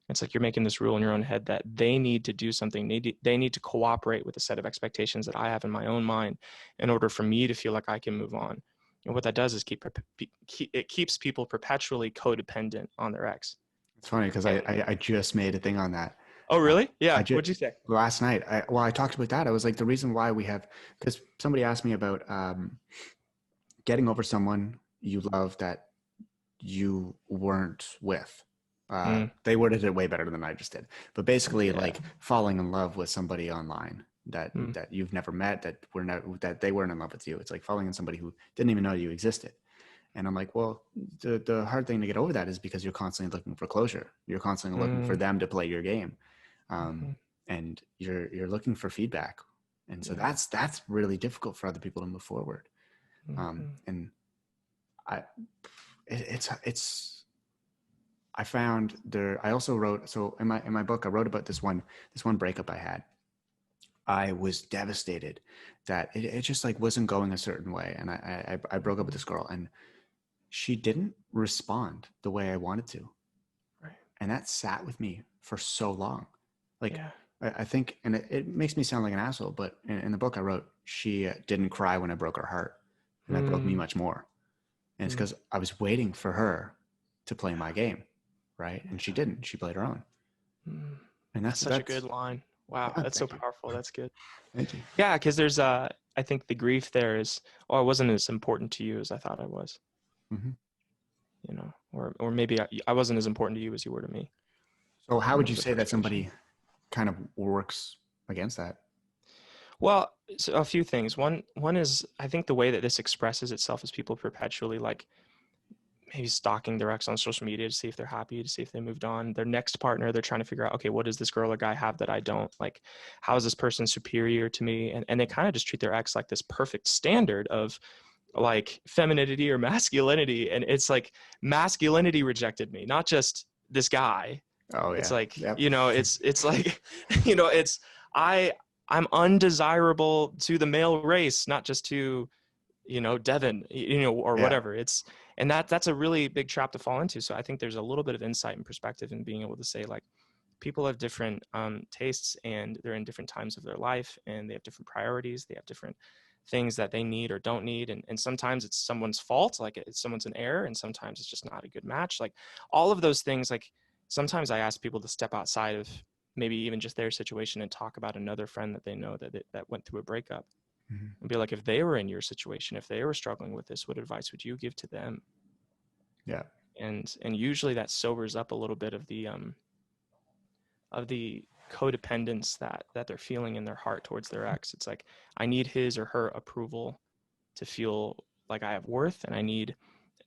S3: It's like you're making this rule in your own head that they need to do something. They need to cooperate with a set of expectations that I have in my own mind in order for me to feel like I can move on. And what that does is it keeps people perpetually codependent on their ex.
S1: It's funny because I just made a thing on that.
S3: Oh, really? Yeah.
S1: What'd
S3: you say?
S1: Last night, I talked about that. I was like, the reason why we have, because somebody asked me about getting over someone you love that you weren't with. They worded it way better than I just did. But basically, like falling in love with somebody online that you've never met, that they weren't in love with you. It's like falling in somebody who didn't even know you existed. And I'm like, well, the hard thing to get over that is because you're constantly looking for closure. You're constantly looking for them to play your game, and you're looking for feedback. And so that's really difficult for other people to move forward. And I found there. I also wrote, so in my book, I wrote about this one breakup I had. I was devastated that it just like wasn't going a certain way, and I broke up with this girl, and she didn't respond the way I wanted to,
S3: Right.
S1: And that sat with me for so long. Like I think, and it makes me sound like an asshole, but in the book I wrote, she didn't cry when I broke her heart, and that broke me much more. And it's because I was waiting for her to play my game, right? And she didn't. She played her own. And that's
S3: such a good line. Wow, that's so powerful. That's good.
S1: Thank you.
S3: Yeah, because there's I think the grief there is, oh, I wasn't as important to you as I thought I was. You know, or maybe I wasn't as important to you as you were to me.
S1: So how would you say that somebody kind of works against that?
S3: Well, so a few things. One is, I think the way that this expresses itself is people perpetually like maybe stalking their ex on social media to see if they're happy, to see if they moved on. Their next partner, they're trying to figure out, okay, what does this girl or guy have that I don't? Like, how is this person superior to me? And they kind of just treat their ex like this perfect standard of like femininity or masculinity. And it's like masculinity rejected me, not just this guy.
S1: Oh yeah.
S3: It's like, you know, it's like, you know, I'm undesirable to the male race, not just to, you know, Devin, you know, or whatever. And that's a really big trap to fall into. So I think there's a little bit of insight and perspective in being able to say, like, people have different tastes, and they're in different times of their life, and they have different priorities. They have different things that they need or don't need. And sometimes it's someone's fault, like it's someone's an error, and sometimes it's just not a good match. Like all of those things, like sometimes I ask people to step outside of maybe even just their situation and talk about another friend that they know that went through a breakup. And be like, if they were in your situation, if they were struggling with this, what advice would you give to them?
S1: Yeah.
S3: And usually that sobers up a little bit of the codependence that they're feeling in their heart towards their ex. It's like, I need his or her approval to feel like I have worth, and I need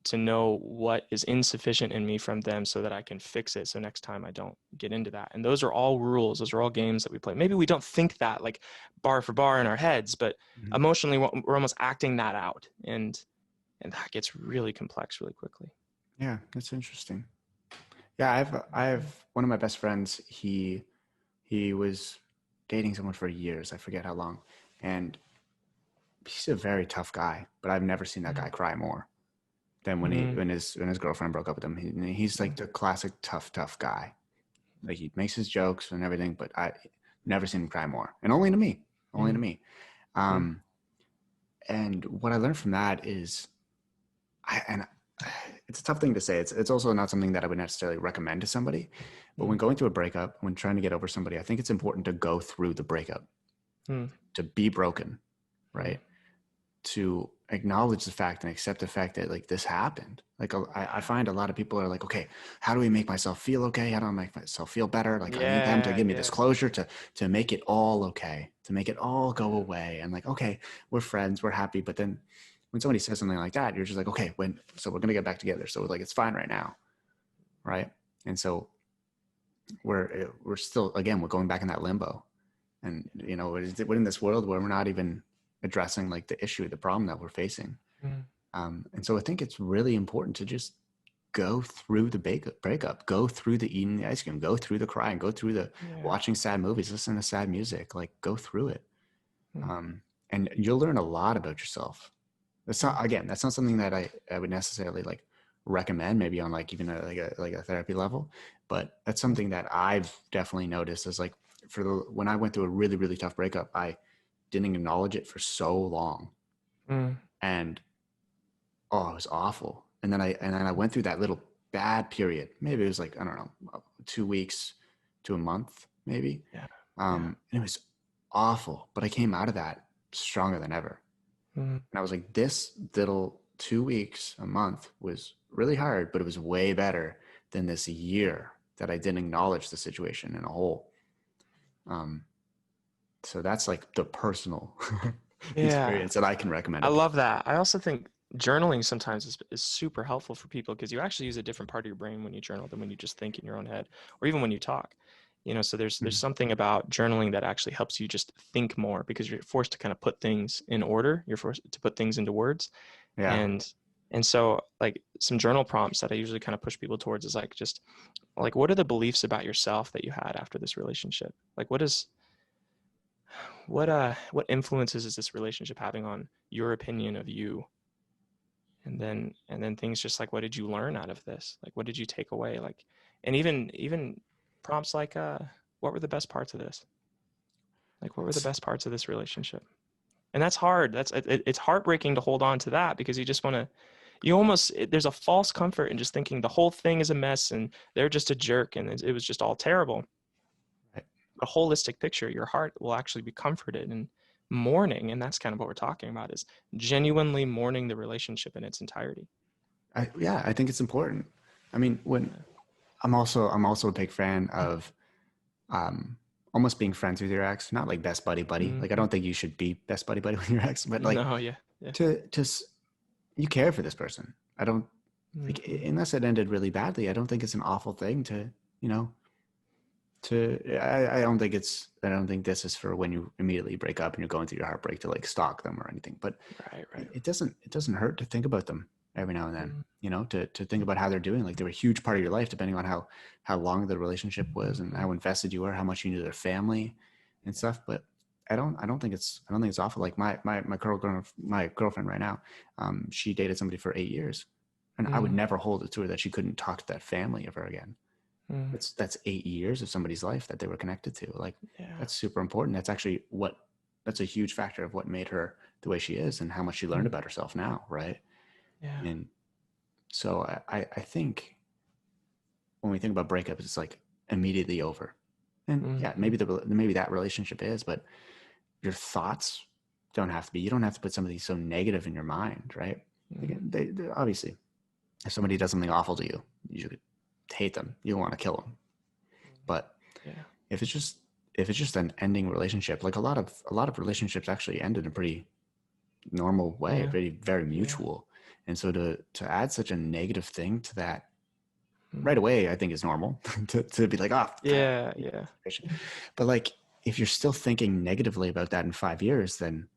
S3: to know what is insufficient in me from them so that I can fix it. So next time I don't get into that. And those are all rules. Those are all games that we play. Maybe we don't think that like bar for bar in our heads, but emotionally we're almost acting that out. And that gets really complex really quickly.
S1: Yeah, that's interesting. Yeah, I have one of my best friends. He was dating someone for years. I forget how long. And he's a very tough guy, but I've never seen that guy cry more than when his girlfriend broke up with him. He's like the classic tough guy. Like he makes his jokes and everything, but I never seen him cry more. And only to me. And what I learned from that is it's a tough thing to say. It's also not something that I would necessarily recommend to somebody. But when going through a breakup, when trying to get over somebody, I think it's important to go through the breakup, to be broken, right? To acknowledge the fact and accept the fact that like this happened. Like I find a lot of people are like, okay, how do I make myself feel okay? How do I make myself feel better? Like I need them to give me this closure to make it all okay, to make it all go away. And like, okay, we're friends, we're happy. But then when somebody says something like that, you're just like, okay, so we're gonna get back together. So like it's fine right now, right? And so we're still, again, we're going back in that limbo. And you know, we're in this world where we're not even addressing like the issue, the problem that we're facing. And so I think it's really important to just go through the breakup, go through the eating the ice cream, go through the crying, go through the watching sad movies, listen to sad music, like go through it. And you'll learn a lot about yourself. That's not something that I would necessarily like recommend maybe on like even a therapy level, but that's something that I've definitely noticed is like when I went through a really, really tough breakup, I didn't acknowledge it for so long. And it was awful. And then I went through that little bad period. Maybe it was like, I don't know, 2 weeks to a month, maybe. And it was awful, but I came out of that stronger than ever. And I was like, this little 2 weeks, a month was really hard, but it was way better than this year that I didn't acknowledge the situation in a whole. So that's like the personal experience that I can recommend.
S3: I love that. I also think journaling sometimes is super helpful for people because you actually use a different part of your brain when you journal than when you just think in your own head or even when you talk. You know, so there's something about journaling that actually helps you just think more because you're forced to kind of put things in order. You're forced to put things into words. And so like some journal prompts that I usually kind of push people towards is like, just like, what are the beliefs about yourself that you had after this relationship? Like what influences is this relationship having on your opinion of you? And then things just like, what did you learn out of this? Like, what did you take away? Like, and even prompts like, what were the best parts of this? Like, what were the best parts of this relationship? And that's hard. It's heartbreaking to hold on to that because you just want to, there's a false comfort in just thinking the whole thing is a mess and they're just a jerk and it was just all terrible.
S1: Right.
S3: A holistic picture, your heart will actually be comforted and mourning. And that's kind of what we're talking about is genuinely mourning the relationship in its entirety.
S1: I think it's important. I mean, I'm also a big fan of almost being friends with your ex, not like best buddy. Like I don't think you should be best buddy with your ex, but like you care for this person. I don't like, unless it ended really badly, I don't think it's an awful thing to, you know, I don't think this is for when you immediately break up and you're going through your heartbreak to like stalk them or anything, but it doesn't hurt to think about them every now and then, you know, to think about how they're doing. Like they were a huge part of your life, depending on how long the relationship was and how invested you were, how much you knew their family and stuff. But I don't think it's awful. Like my girlfriend right now, she dated somebody for 8 years, and I would never hold it to her that she couldn't talk to that family ever again. That's 8 years of somebody's life that they were connected to. Like that's super important. That's actually that's a huge factor of what made her the way she is and how much she learned about herself now. Right. And so I think when we think about breakups, it's like immediately over. And maybe that relationship is, but your thoughts don't have to be. You don't have to put somebody so negative in your mind, right? Again, they obviously, if somebody does something awful to you, you should hate them. You want to kill them. But if it's just an ending relationship, like a lot of relationships actually end in a pretty normal way, very, very mutual. And so to add such a negative thing to that right away, I think is normal to be like, oh,
S3: yeah, yeah.
S1: But like, if you're still thinking negatively about that in 5 years, then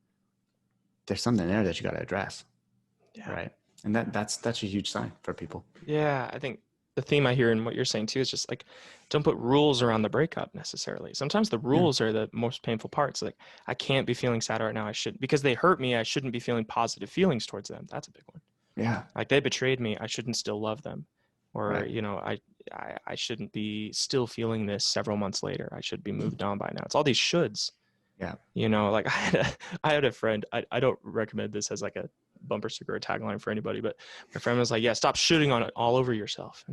S1: there's something there that you got to address.
S3: Yeah.
S1: Right. And that's a huge sign for people.
S3: Yeah, I think the theme I hear in what you're saying too is just like, don't put rules around the breakup necessarily. Sometimes the rules are the most painful parts. Like, I can't be feeling sad right now. I shouldn't, because they hurt me. I shouldn't be feeling positive feelings towards them. That's a big one.
S1: Yeah.
S3: Like, they betrayed me. I shouldn't still love them. Or,
S1: Right.
S3: you know, I shouldn't be still feeling this several months later. I should be moved on by now. It's all these shoulds.
S1: Yeah.
S3: You know, like I had a friend, I don't recommend this as like a bumper sticker or tagline for anybody, but my friend was like, yeah, stop shooting on it all over yourself.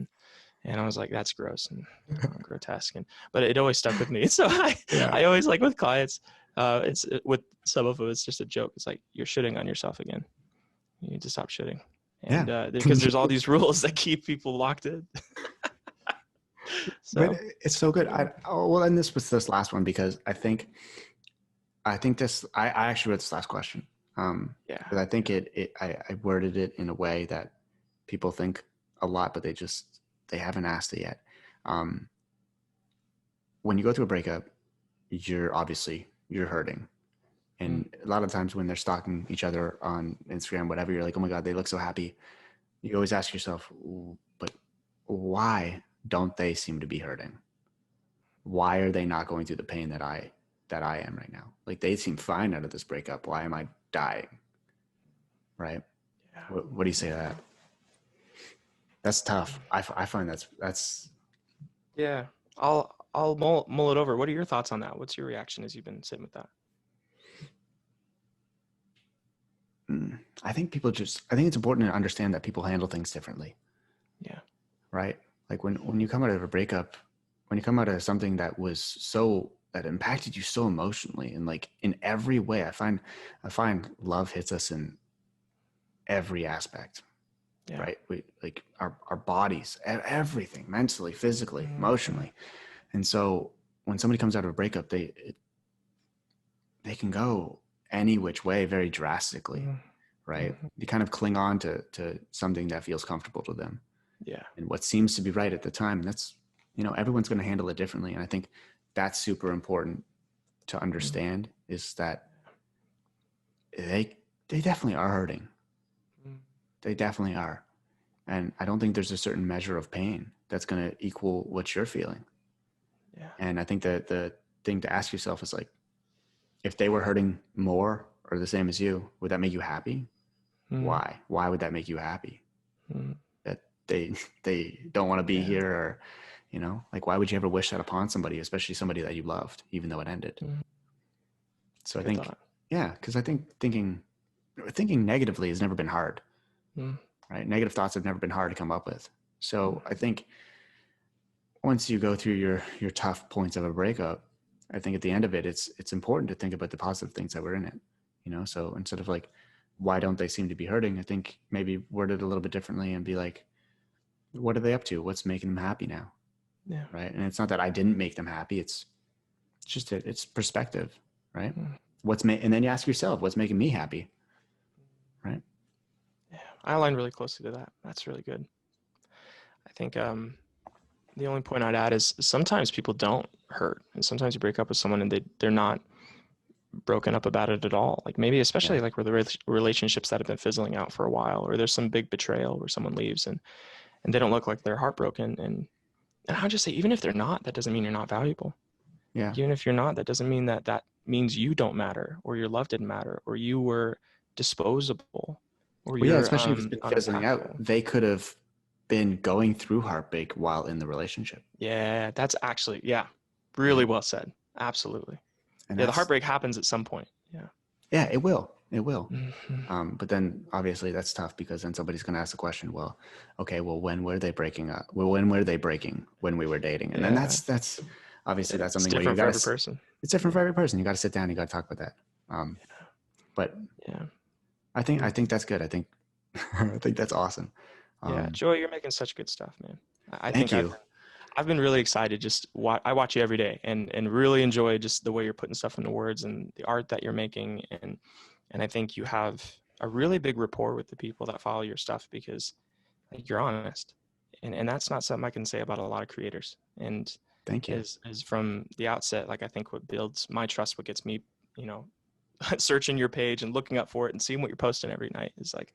S3: And I was like, that's gross and grotesque. But it always stuck with me. So I always, like, with clients, with some of them, it's just a joke. It's like, you're shitting on yourself again. You need to stop shitting. And because there's all these rules that keep people locked in. So.
S1: But it's so good. We'll end this with this last one, because I think this, I actually wrote this last question. But I think I worded it in a way that people think a lot, but they haven't asked it yet. When you go through a breakup, you're hurting. And a lot of times when they're stalking each other on Instagram, whatever, you're like, oh my God, they look so happy. You always ask yourself, but why don't they seem to be hurting? Why are they not going through the pain that I am right now? Like, they seem fine out of this breakup. Why am I dying? Right? Yeah. What do you say to that? That's tough. I find that's.
S3: Yeah. I'll mull it over. What are your thoughts on that? What's your reaction as you've been sitting with that?
S1: I think it's important to understand that people handle things differently.
S3: Yeah.
S1: Right? Like, when you come out of a breakup, when you come out of something that impacted you so emotionally, and like in every way, I find love hits us in every aspect. Yeah. Right? We, like, our bodies, everything, mentally, physically, emotionally. And so when somebody comes out of a breakup, they can go any which way very drastically. Right? You kind of cling on to something that feels comfortable to them. Yeah. And what seems to be right at the time. And that's, everyone's going to handle it differently. And I think that's super important to understand, is that they definitely are hurting. They definitely are. And I don't think there's a certain measure of pain that's going to equal what you're feeling. Yeah. And I think that the thing to ask yourself is, like, if they were hurting more or the same as you, would that make you happy? Why? Why would that make you happy? That they don't want to be here, or, like, why would you ever wish that upon somebody, especially somebody that you loved, even though it ended? So I think, because I think thinking negatively has never been hard. Right? Negative thoughts have never been hard to come up with. So I think once you go through your tough points of a breakup, I think at the end of it, it's important to think about the positive things that were in it. So instead of like, why don't they seem to be hurting? I think maybe word it a little bit differently and be like, what are they up to? What's making them happy now? Yeah. Right. And it's not that I didn't make them happy. It's just it's perspective, right? And then you ask yourself, what's making me happy? Right.
S3: Yeah. I align really closely to that. That's really good. I think the only point I'd add is sometimes people don't hurt, and sometimes you break up with someone and they're not broken up about it at all. Like, maybe especially like with the relationships that have been fizzling out for a while, or there's some big betrayal where someone leaves and they don't look like they're heartbroken. And I'll just say, even if they're not, that doesn't mean you're not valuable. Yeah. Even if you're not, that doesn't mean that means you don't matter, or your love didn't matter, or you were disposable, or you're
S1: especially if it's been fizzling out. They could have been going through heartbreak while in the relationship.
S3: Yeah, that's actually, really well said. Absolutely. And the heartbreak happens at some point. Yeah.
S1: Yeah, it will. It will. Mm-hmm. But then obviously that's tough, because then somebody's going to ask the question, well, okay, well, when were they breaking up? Well, when were they breaking? When we were dating? And then that's obviously that's something
S3: where you got to, person.
S1: It's different for every person. You got to sit down. You got to talk about that. But I think that's good. I think that's awesome.
S3: Joey, you're making such good stuff, man.
S1: Thank you.
S3: I've been really excited. Just I watch you every day and really enjoy just the way you're putting stuff into words and the art that you're making. And I think you have a really big rapport with the people that follow your stuff, because like you're honest, and that's not something I can say about a lot of creators. And
S1: Thank you.
S3: is from the outset, like I think what builds my trust, what gets me, you know, searching your page and looking up for it and seeing what you're posting every night is like,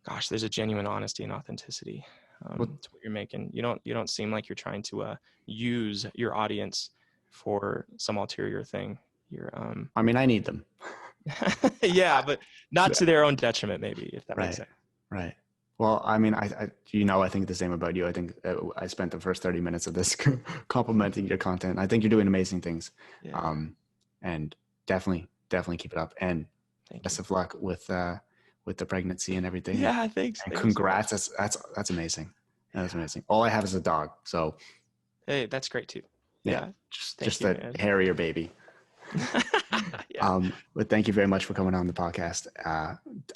S3: gosh, there's a genuine honesty and authenticity to what you're making. You don't seem like you're trying to use your audience for some ulterior thing. You're
S1: I mean, I need them.
S3: yeah, but not to their own detriment, maybe, if that makes sense.
S1: Right. Well, I mean, I think the same about you. I think I spent the first 30 minutes of this complimenting your content. I think you're doing amazing things.
S3: Yeah.
S1: And definitely keep it up. And best of luck with the pregnancy and everything.
S3: Yeah, thanks.
S1: And congrats. So that's amazing. That's amazing. All I have is a dog. So
S3: hey, that's great too.
S1: Yeah. Just a hairier baby. But thank you very much for coming on the podcast.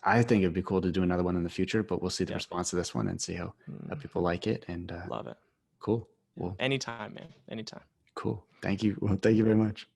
S1: I think it'd be cool to do another one in the future, but we'll see the response to this one and see how people like it. And
S3: love it.
S1: Cool. Well,
S3: anytime, man. Anytime.
S1: Cool. Thank you. Well, thank you very much.